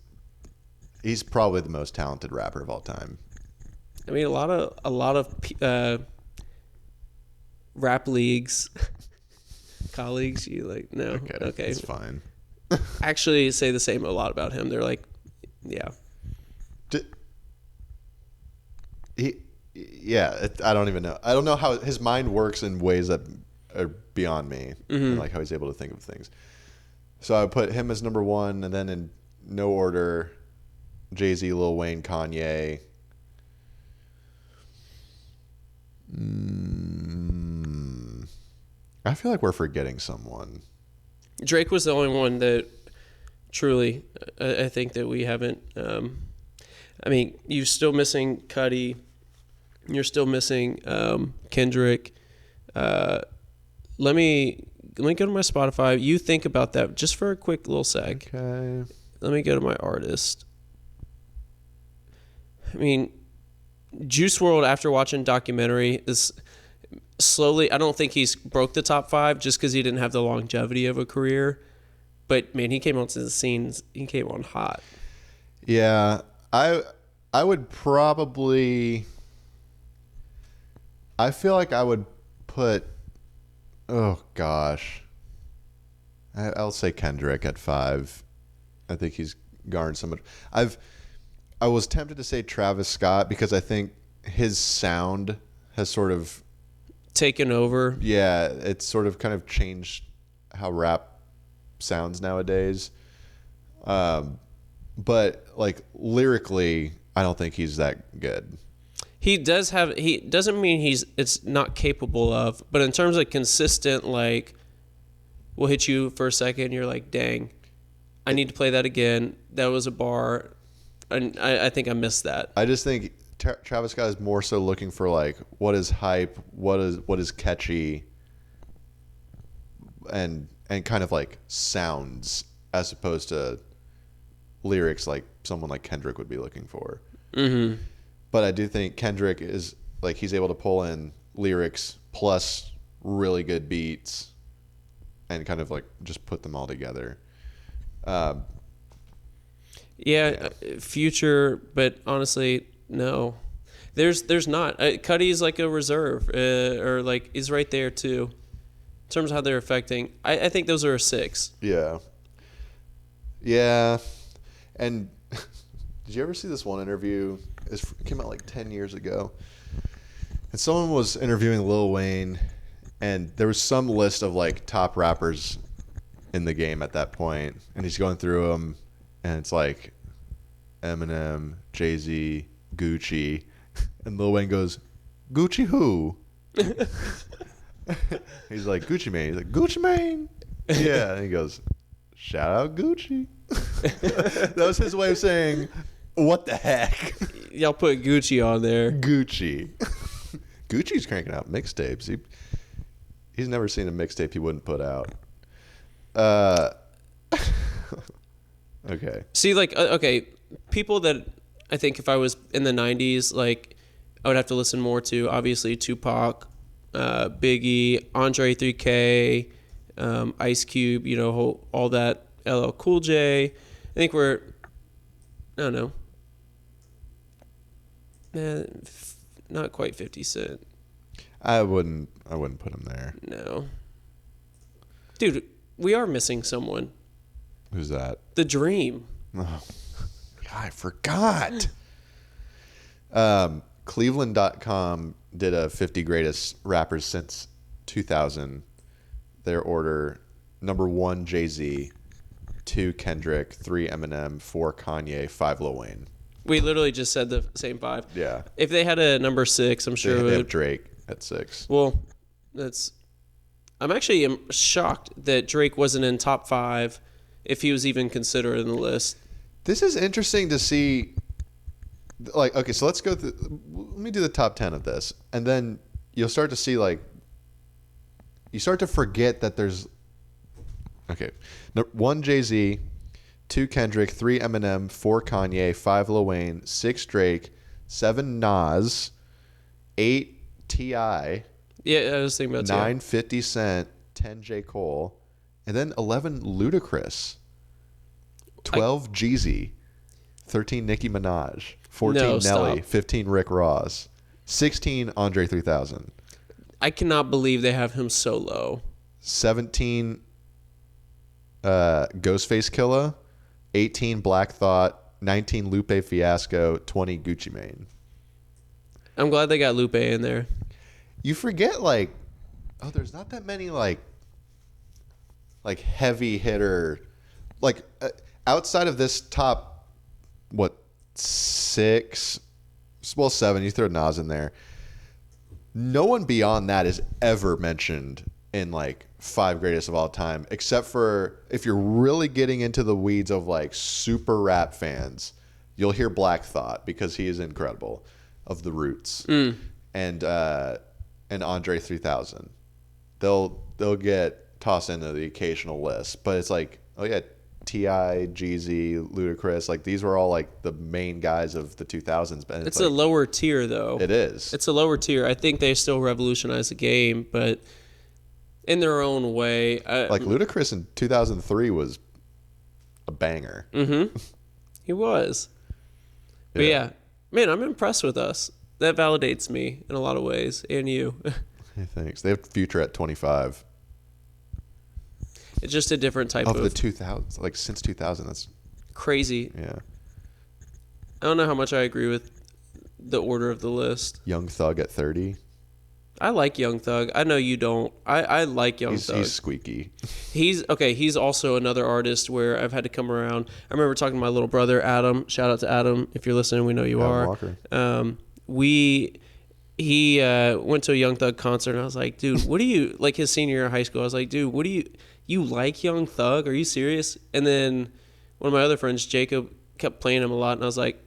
probably the most talented rapper of all time. I mean, a lot of rap leagues colleagues. You like no? Okay, it's fine. Actually, say the same a lot about him. They're like, yeah. I don't even know. I don't know how his mind works in ways that are beyond me, and like how he's able to think of things. So I put him as number one, and then in no order, Jay-Z, Lil Wayne, Kanye. I feel like we're forgetting someone. Drake was the only one that truly, I think that we haven't. I mean, you're still missing Cudi. You're still missing Kendrick. Let me go to my Spotify. You think about that just for a quick little sec. Okay. Let me go to my artist. I mean, Juice WRLD, after watching documentary, is slowly. I don't think he's broke the top 5 just because he didn't have the longevity of a career. But man, he came onto the scenes. He came on hot. Yeah, I would probably. I feel like I would put. Oh gosh. I'll say Kendrick at 5. I think he's garnered so much. I was tempted to say Travis Scott because I think his sound has sort of taken over. Yeah, it's sort of kind of changed how rap sounds nowadays. But like lyrically, I don't think he's that good. He doesn't mean it's not capable of, but in terms of consistent, like, we'll hit you for a second, you're like, dang, I need to play that again. That was a bar. And I think I missed that. I just think Travis Scott is more so looking for like what is hype, what is catchy, and kind of like sounds as opposed to lyrics like someone like Kendrick would be looking for. Mm-hmm. But I do think Kendrick is like he's able to pull in lyrics plus really good beats and kind of like just put them all together. Yeah, Future, but honestly, no. There's not. Cudi's like a reserve, or like he's right there too, in terms of how they're affecting. I think those are a 6. Yeah. Yeah. And did you ever see this one interview? It came out like 10 years ago. And someone was interviewing Lil Wayne, and there was some list of like top rappers in the game at that point, and he's going through them, and it's like Eminem, Jay-Z, Gucci, and Lil Wayne goes, "Gucci who?" He's like, "Gucci Mane." He's like, "Gucci Mane?" Yeah, and he goes, "Shout out Gucci." That was his way of saying, "What the heck?" Y'all put Gucci on there. Gucci. Gucci's cranking out mixtapes. He's never seen a mixtape he wouldn't put out. Okay. See, like, okay, people that I think if I was in the 90s, like, I would have to listen more to, obviously, Tupac, Biggie, Andre 3K, Ice Cube, all that, LL Cool J. I think I don't know. Not quite 50 Cent. I wouldn't put him there. No. Dude, we are missing someone. Who's that? The Dream. Oh, God, I forgot. Cleveland.com did a 50 greatest rappers since 2000. Their order: number 1, Jay-Z, 2, Kendrick, 3, Eminem, 4, Kanye, 5, Lil Wayne. We literally just said the same 5. Yeah. If they had a number 6, I'm sure they have Drake at 6. Well, I'm actually shocked that Drake wasn't in top 5 if he was even considered in the list. This is interesting to see. Like, okay, so let's go through. Let me do the top 10 of this, and then you'll start to see like. You start to forget that there's. Okay, 1 Jay-Z, 2 Kendrick, 3 Eminem, 4 Kanye, 5 Lil Wayne, 6 Drake, 7 Nas, 8 T.I. Yeah, I was thinking about 9 50 Cent, 10 J. Cole, and then 11 Ludacris, 12 Jeezy, 13 Nicki Minaj, 14 No, Nelly, stop. 15 Rick Ross, 16 Andre 3000, I cannot believe they have him so low. 17 Ghostface Killah, 18 Black Thought, 19 Lupe Fiasco, 20 Gucci Mane. I'm glad they got Lupe in there. You forget there's not that many like like heavy hitter, like outside of this top, what, 6, well 7, you throw Nas in there. No one beyond that is ever mentioned in like 5 greatest of all time, except for if you're really getting into the weeds of like super rap fans, you'll hear Black Thought because he is incredible, of the Roots, and Andre 3000. They'll get tossed into the occasional list, but it's like, oh yeah, T.I., Jeezy, Ludacris, like these were all like the main guys of the 2000s. But It's like, a lower tier, though. it is. It's a lower tier. I think they still revolutionized the game, but in their own way. Like Ludacris in 2003 was a banger. He was. But yeah, man, I'm impressed with us. That validates me in a lot of ways, and you. Hey, thanks. They have Future at 25. It's just a different type Of of the 2000s, like since 2000, that's crazy. yeah. I don't know how much I agree with the order of the list. Young Thug at 30. I like Young Thug. I know you don't. I like Young Thug. He's squeaky. He's also another artist where I've had to come around. I remember talking to my little brother Adam. Shout out to Adam if you're listening. We know you Adam are. Walker. He went to a Young Thug concert, and I was like, dude, what do you like? His senior year of high school, I was like, dude, what do you like Young Thug? Are you serious? And then one of my other friends, Jacob, kept playing him a lot, and I was like,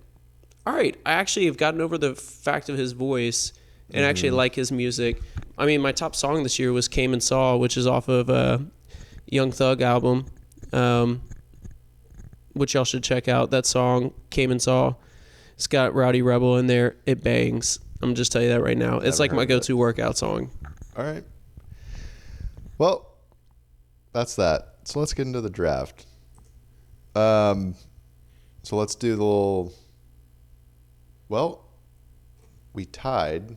all right, I actually have gotten over the fact of his voice and actually like his music. I mean, my top song this year was Came and Saw, which is off of a Young Thug album, which y'all should check out. That song, Came and Saw, it's got Rowdy Rebel in there. It bangs. I'm just telling you that right now. It's like my go-to workout song. All right. Well, that's that. So let's get into the draft. So let's do the little. Well, we tied,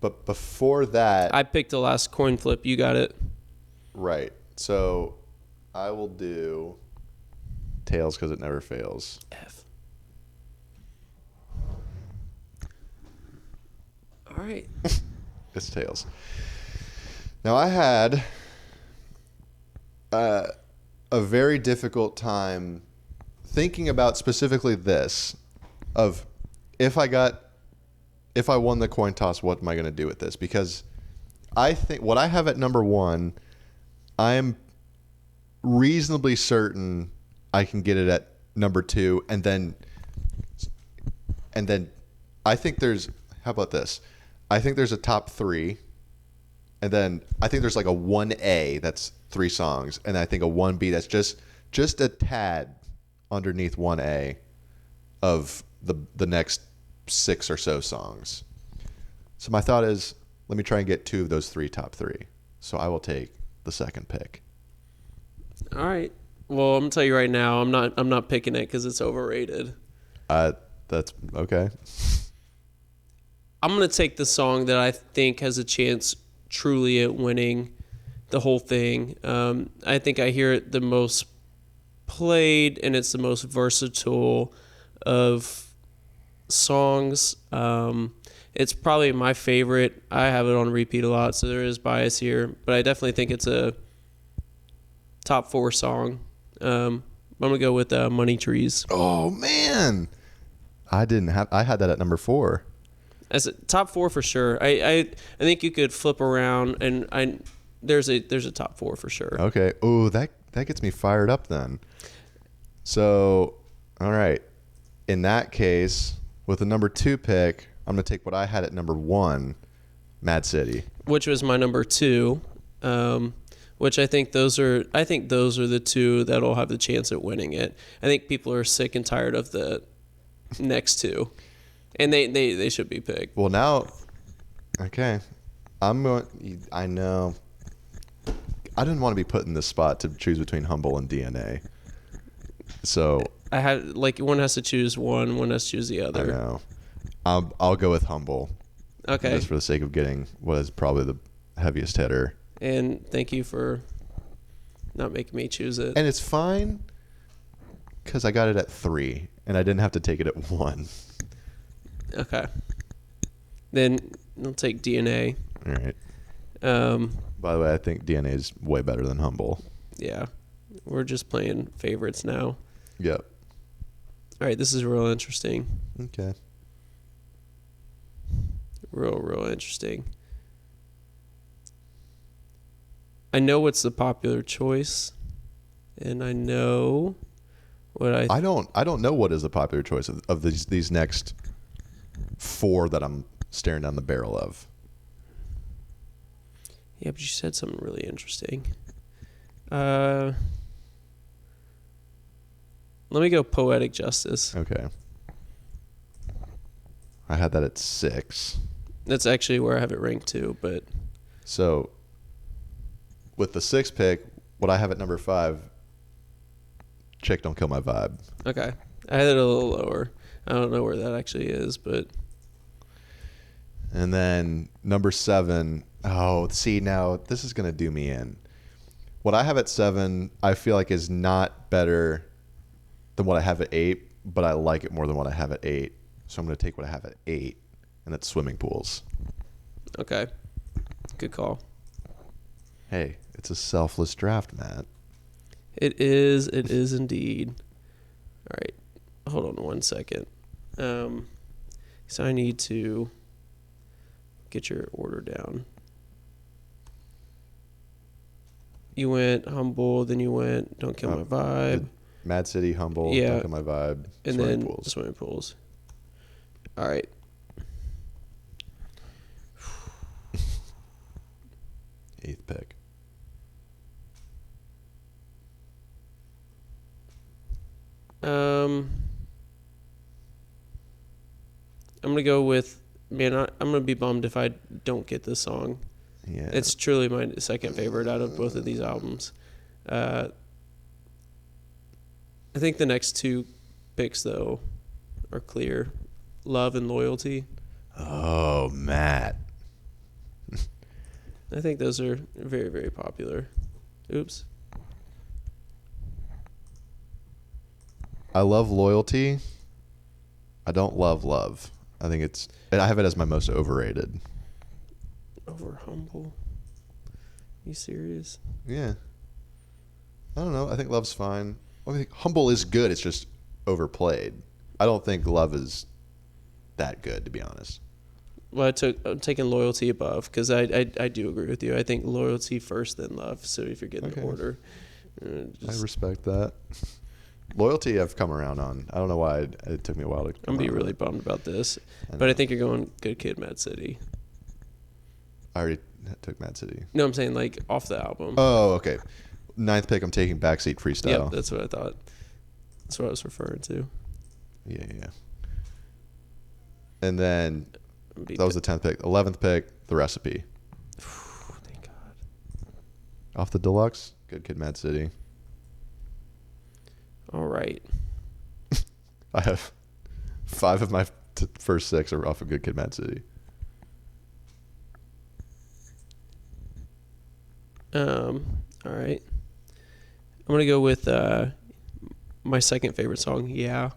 but before that, I picked the last coin flip. You got it. right. So I will do tails because it never fails. F. All right. It's tails. Now I had a very difficult time thinking about specifically this of if I won the coin toss, what am I going to do with this? Because I think what I have at number 1, I am reasonably certain I can get it at number 2, and then I think there's, how about this? I think there's a top 3, and then I think there's like a 1A that's 3 songs, and I think a 1B that's just a tad underneath 1A of the next 6 or so songs. So my thought is, let me try and get 2 of those 3 top 3. So I will take the second pick. All right. Well, I'm gonna tell you right now, I'm not picking it because it's overrated. That's okay. I'm gonna take the song that I think has a chance truly at winning the whole thing. I think I hear it the most played, and it's the most versatile of songs. It's probably my favorite. I have it on repeat a lot, so there is bias here, but I definitely think it's a top 4 song. I'm gonna go with Money Trees. Oh man, I had that at number 4. As a top 4 for sure. I think you could flip around, and there's a top 4 for sure. Okay. Oh, that gets me fired up then. So, all right. In that case, with the number 2 pick, I'm gonna take what I had at number 1, Mad City, which was my number 2. Which I think those are the 2 that'll have the chance at winning it. I think people are sick and tired of the next 2. And they should be picked. Well, now, okay, I know. I didn't want to be put in this spot to choose between Humble and DNA. So I had one has to choose one has to choose the other. I know. I'll go with Humble. Okay. Just for the sake of getting what is probably the heaviest hitter. And thank you for not making me choose it. And it's fine because I got it at 3, and I didn't have to take it at 1. Okay. Then I'll take DNA. All right. By the way, I think DNA is way better than Humble. Yeah. We're just playing favorites now. Yep. All right, this is real interesting. Okay. Real interesting. I know what's the popular choice, and I know what I don't know what is the popular choice of these next 4 that I'm staring down the barrel of. Yeah, but you said something really interesting. Let me go Poetic Justice. Okay. I had that at 6. That's actually where I have it ranked too, but So with the 6th pick, what I have at number 5, Chick Don't Kill My Vibe. okay. I had it a little lower. I don't know where that actually is, but And then number 7, oh, see, now this is going to do me in. What I have at 7, I feel like is not better than what I have at 8, but I like it more than what I have at 8. So I'm going to take what I have at 8, and that's Swimming Pools. okay. Good call. Hey, it's a selfless draft, Matt. It is indeed. All right. Hold on 1 second. So I need to get your order down. You went Humble, then you went Don't Kill My Vibe. Mad City, Humble, Yeah. Don't Kill My Vibe, And Swimming then Pools. Swimming Pools. All right. 8th pick. I'm gonna go with I'm gonna be bummed if I don't get this song. Yeah. It's truly my second favorite out of both of these albums. I think the next 2 picks though are clear. Love and Loyalty. Oh, Matt. I think those are very, very popular. Oops. I love Loyalty. I don't love Love. I have it as my most overrated. Over Humble. You serious? Yeah. I don't know. I think Love's fine. I think Humble is good. It's just overplayed. I don't think Love is that good, to be honest. Well, I'm taking Loyalty above because I do agree with you. I think Loyalty first, then Love. So if you're getting the order, I respect that. Loyalty I've come around on. I don't know why it took me a while to I'm come be around really on bummed about this, it. but I think you're going Good Kid, Mad City. I already took Mad City. No, I'm saying like off the album. Oh, okay. 9th pick, I'm taking Backseat Freestyle. Yep, that's what I thought. That's what I was referring to. Yeah. And then that was the 10th pick. 11th pick, The Recipe. Thank God. Off the deluxe, Good Kid, Mad City. All right. I have 5 of my first 6 are off of Good Kid, Mad City. All right. I'm gonna go with my second favorite song. Yeah.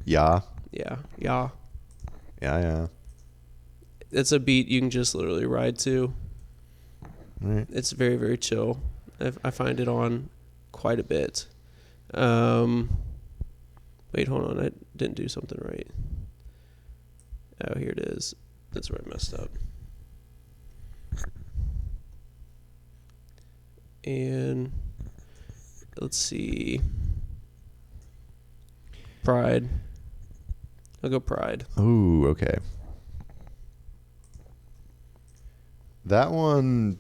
Yeah. It's a beat you can just literally ride to. Right. It's very, very chill. I find it on quite a bit. Wait, hold on. I didn't do something right. Oh, here it is. That's where I messed up. And let's see. Pride. I'll go Pride. Ooh, okay. That one,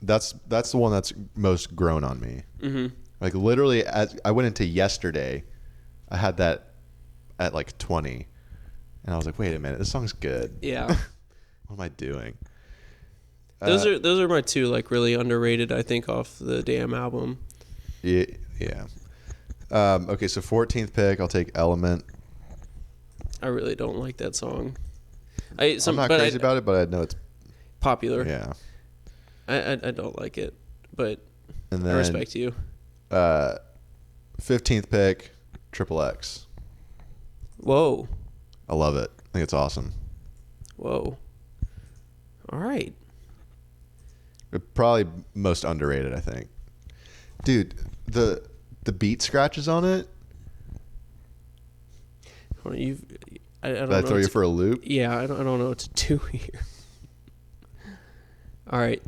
that's the one that's most grown on me. Mm-hmm. Like literally, as I went into yesterday, I had that at like 20, and I was like, wait a minute, this song's good. Yeah. What am I doing? Those are my 2 like really underrated, I think, off the damn album. Yeah. Okay, so 14th pick, I'll take Element. I really don't like that song. I'm not crazy about it, but I know it's popular. Yeah. I don't like it, but And then I respect you. 15th pick, Triple X. Whoa. I love it. I think it's awesome. Whoa. All right. Probably most underrated, I think. Dude, the beat scratches on it. Hold on, I don't Did I know throw you for a loop? Yeah, I don't know what to do here. All right.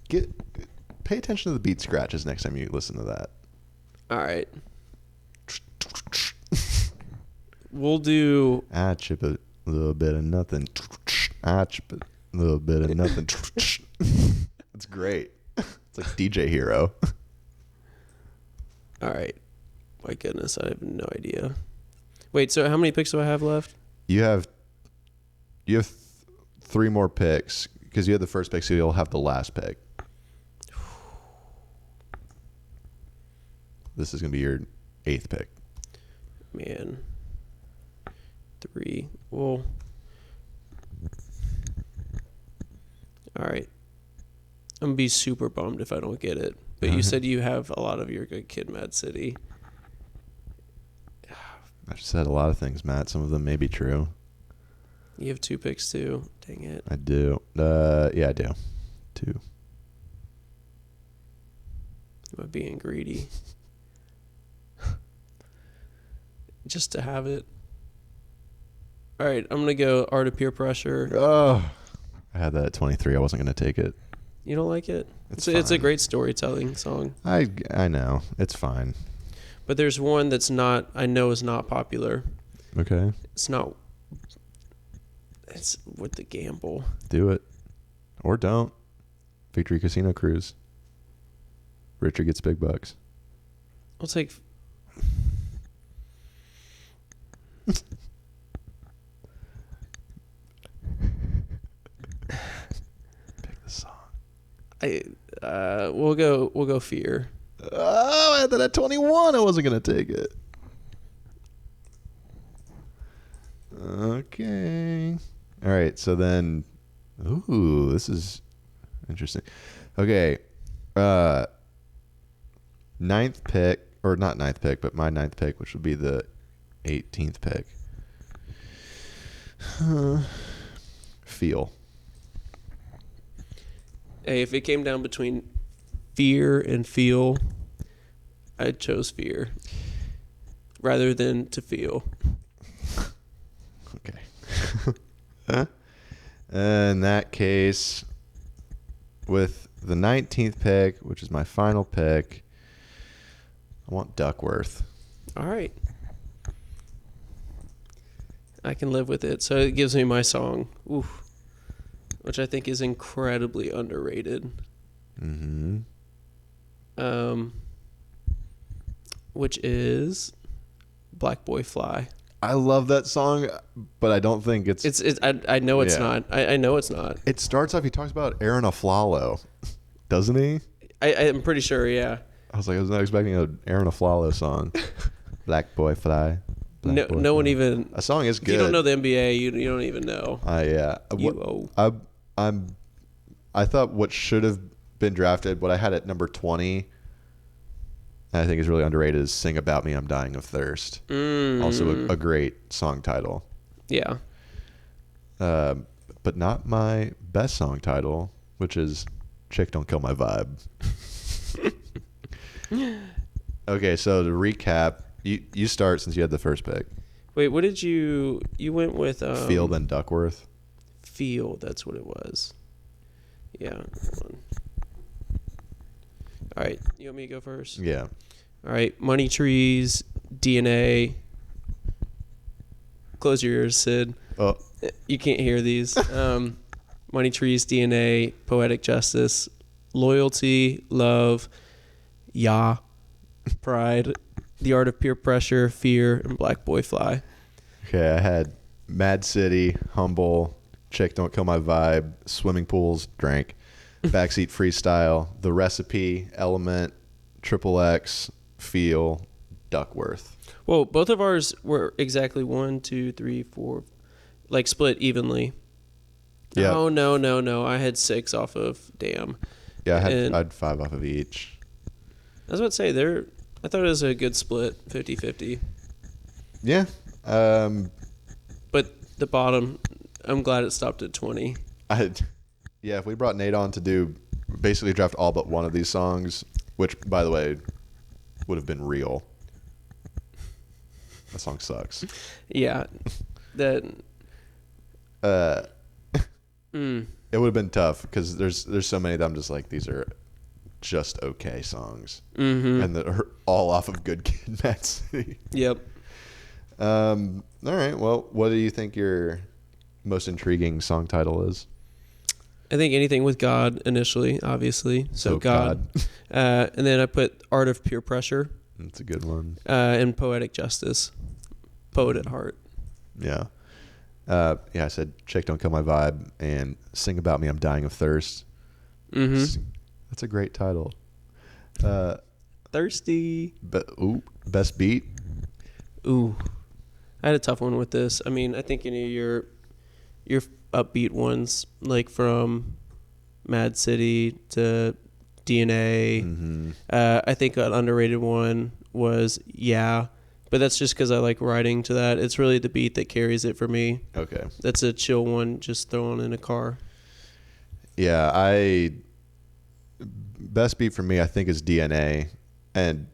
Pay attention to the beat scratches next time you listen to that. All right. We'll do. I chip a little bit of nothing. I chip a little bit of nothing. It's great. It's like DJ Hero. All right. My goodness, I have no idea. Wait, so how many picks do I have left? You have 3 more picks because you had the first pick, so you'll have the last pick. This is gonna be your 8th pick. Man. 3. Well. All right. I'm going to be super bummed if I don't get it. But you said you have a lot of your good kid, Mad City. I just said a lot of things, Matt. Some of them may be true. You have 2 picks too. Dang it. I do. Yeah, I do. 2. Am I being greedy? Just to have it. All right, I'm going to go Art of Peer Pressure. Oh, I had that at 23. I wasn't going to take it. You don't like it? It's a fine. great storytelling song. I know. It's fine. But there's one that's not, I know is not popular. Okay. It's with the gamble. Do it. Or don't. Victory Casino Cruise. Richard gets big bucks. I'll take... Pick the song. We'll go Fear. Oh, I had that at 21. I wasn't going to take it. Okay. All right. So then, ooh, this is interesting. Okay. 9th pick, or not 9th pick, but my 9th pick, which would be the 18th pick. Feel. Hey, if it came down between Fear and Feel, I chose Fear rather than to feel. Okay. In that case, with the 19th pick, which is my final pick, I want Duckworth. All right. I can live with it. So it gives me my song, which I think is incredibly underrated. Mm-hmm. Which is Black Boy Fly. I love that song, but I don't think it's... I know it's not. I know it's not. It starts off, he talks about Aaron Aflalo, doesn't he? I'm pretty sure, yeah. I was not expecting an Aaron Aflalo song. Black Boy Fly. No one even... A song is good. If you don't know the NBA, you don't even know. Yeah. I thought what should have been drafted, what I had at number 20, I think is really underrated, is Sing About Me, I'm Dying of Thirst. Also a great song title. Yeah. But not my best song title, which is Chick Don't Kill My Vibe. Okay, so to recap, you start since you had the first pick. Wait, what did you went with... Feel, then Duckworth. Feel, that's what it was. Yeah. Hold on. All right, you want me to go first? Yeah. All right, Money Trees, DNA. Close your ears, Sid. Oh. You can't hear these. Money Trees, DNA, Poetic Justice, Loyalty, Love, Pride, The Art of Peer Pressure, Fear, and Black Boy Fly. Okay, I had Mad City, Humble, Chick Don't Kill My Vibe, Swimming Pools, Drank, Backseat Freestyle, The Recipe, Element, Triple X, Feel, Duckworth. Well, both of ours were exactly 1, 2, 3, 4, like split evenly. Yeah. Oh, no. I had 6 off of Damn. Yeah, I had 5 off of each. I was about to say, I thought it was a good split, 50-50. Yeah. But the bottom, I'm glad it stopped at 20. If we brought Nate on to do basically draft all but one of these songs, which, by the way, would have been real. That song sucks. Yeah. That. It would have been tough because there's so many that I'm just like, these are just okay songs, and they're all off of Good Kid, m.A.A.d City. Yep. All right. Well, what do you think your most intriguing song title is? I think anything with God initially, obviously. So God. And then I put Art of Peer Pressure. That's a good one. And Poetic Justice. Poet at heart. Yeah. I said, Chick, Don't Kill My Vibe, and Sing About Me, I'm Dying of Thirst. That's a great title. Thirsty. Best beat? Ooh. I had a tough one with this. I mean, I think any of your upbeat ones, like from m.A.A.d City to DNA. I think an underrated one was Yeah. But that's just because I like writing to that. It's really the beat that carries it for me. Okay. That's a chill one, just thrown in a car. Yeah, best beat for me, I think, is DNA. And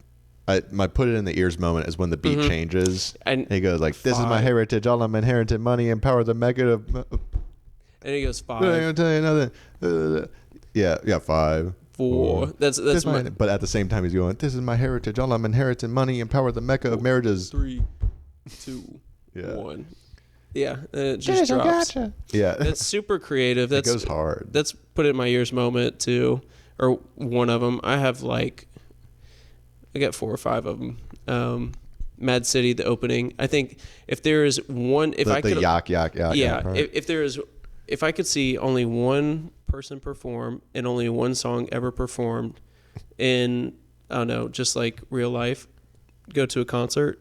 my put it in the ears moment is when the beat changes. And he goes like, this is my heritage, all I'm inherited, money and power, the mega of... And he goes 5. I'm going to tell you another. Yeah, 5. 4. That's my... But at the same time, he's going, this is my heritage, all I'm inheriting, money and power, the mecca of marriages. 3, 2, 1. Yeah, and it just drops. Gotcha. Yeah. It's super creative. It goes hard. That's put it in my ears moment too, or one of them. I got 4 or 5 of them. m.A.A.d City, the opening. I think if there is one, if I could, yak. Yeah, if I could see only one person perform and only one song ever performed in, I don't know, just like real life, go to a concert,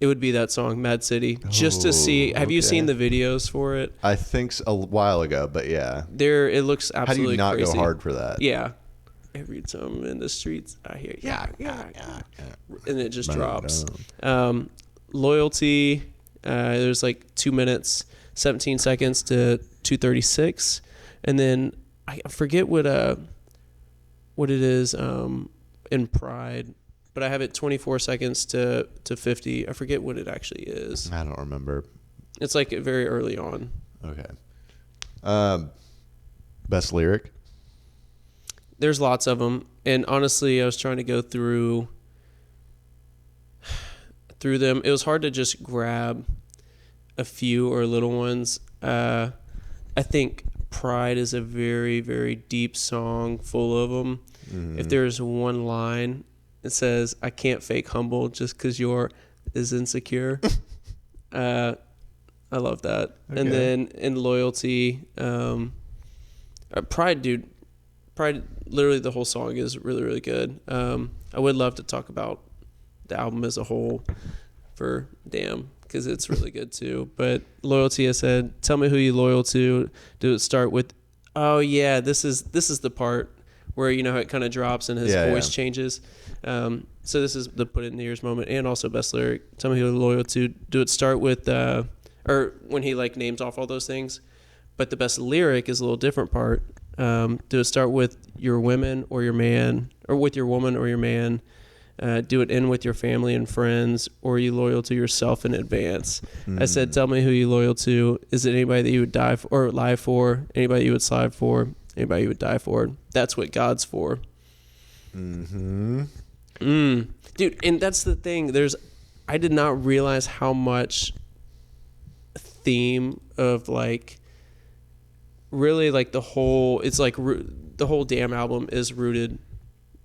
it would be that song, m.A.A.d City, just to see. Have you seen the videos for it? I think a while ago, but yeah. It looks absolutely crazy. How do you not crazy. go hard for that? Yeah. Every time I'm in the streets, I hear, yeah. And it just drops. Loyalty, there's like 2 minutes, 17 seconds to 2:36. And then I forget what it is in Pride, but I have it 24 seconds to 50. I forget what it actually is. I don't remember. It's like very early on. Okay. Best lyric? There's lots of them. And honestly, I was trying to go through them. It was hard to just grab a few or little ones. I think Pride is a very, very deep song full of them. If there's one line, it says, I can't fake humble just because you're is insecure. I love that. Okay. And then in Loyalty, Pride, literally the whole song is really, really good. I would love to talk about the album as a whole for Damn, because it's really good too. But Loyalty, I said, tell me who you loyal to. Do it start with, oh yeah, this is the part where you know how it kind of drops and his voice changes. So this is the put it in the ears moment, and also best lyric. Tell me who you're loyal to. Do it start with, or when he like names off all those things. But the best lyric is a little different part. Do it start with your women or your man, or with your woman or your man. Do it end with your family and friends, or are you loyal to yourself in advance? I said, tell me who you loyal to. Is it anybody that you would die for or lie for? Anybody you would slide for? Anybody you would die for? That's what God's for. Dude, and that's the thing. I did not realize how much theme of like, really like the whole, it's like the whole Damn album is rooted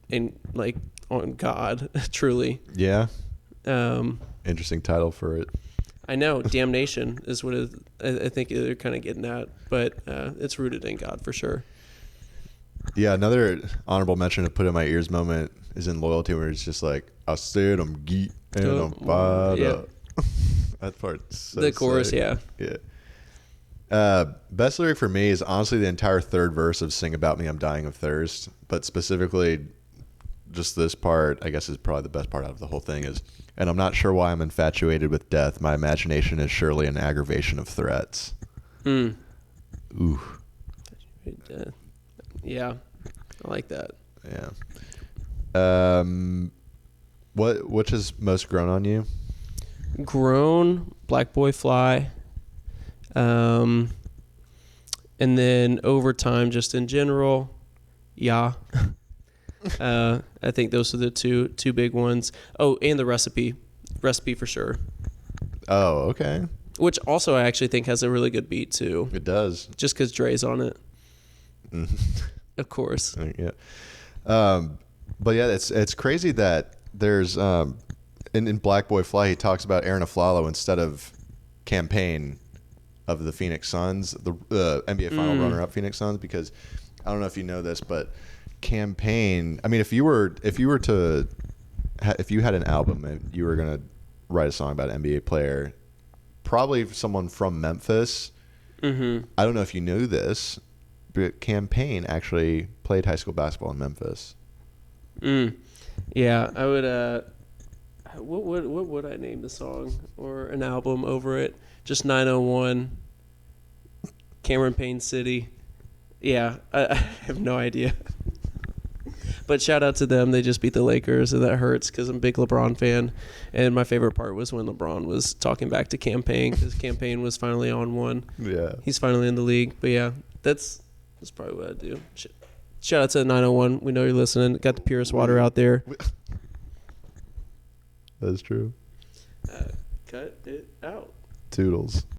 in like on God, truly. Yeah. Interesting title for it. I know, Damnation is what I think they're kind of getting at, but it's rooted in God for sure. Yeah, another honorable mention to put in my ears moment is in Loyalty, where it's just like, I said I'm geek and I'm fired up. That part's so the chorus, sick. Yeah. Best lyric for me is honestly the entire third verse of Sing About Me, I'm Dying of Thirst, but specifically just this part, I guess, is probably the best part out of the whole thing is, and I'm not sure why I'm infatuated with death. My imagination is surely an aggravation of threats. Ooh. Yeah. I like that. Yeah. Which has most grown on you? Grown, Black Boy Fly. And then over time, just in general, yeah. I think those are the two big ones. Oh, and the recipe for sure. Oh, okay. Which also I actually think has a really good beat too. It does. Just because Dre's on it. Of course. Yeah. But yeah, it's crazy that there's in Black Boy Fly he talks about Aaron Aflalo instead of Campaign of the Phoenix Suns, the NBA Final runner-up Phoenix Suns, because I don't know if you know this, but Campaign. I mean, if you had an album and you were gonna write a song about an NBA player, probably someone from Memphis. Mm-hmm. I don't know if you knew this, but Campaign actually played high school basketball in Memphis. Yeah, I would. What would I name the song or an album over it? Just 901, Cameron Payne City. Yeah, I have no idea. But shout out to them. They just beat the Lakers, and that hurts because I'm a big LeBron fan. And my favorite part was when LeBron was talking back to Campaign because Campaign was finally on one. Yeah. He's finally in the league. But yeah, that's probably what I'd do. Shout out to 901. We know you're listening. Got the purest water out there. That's true. Cut it out. Toodles.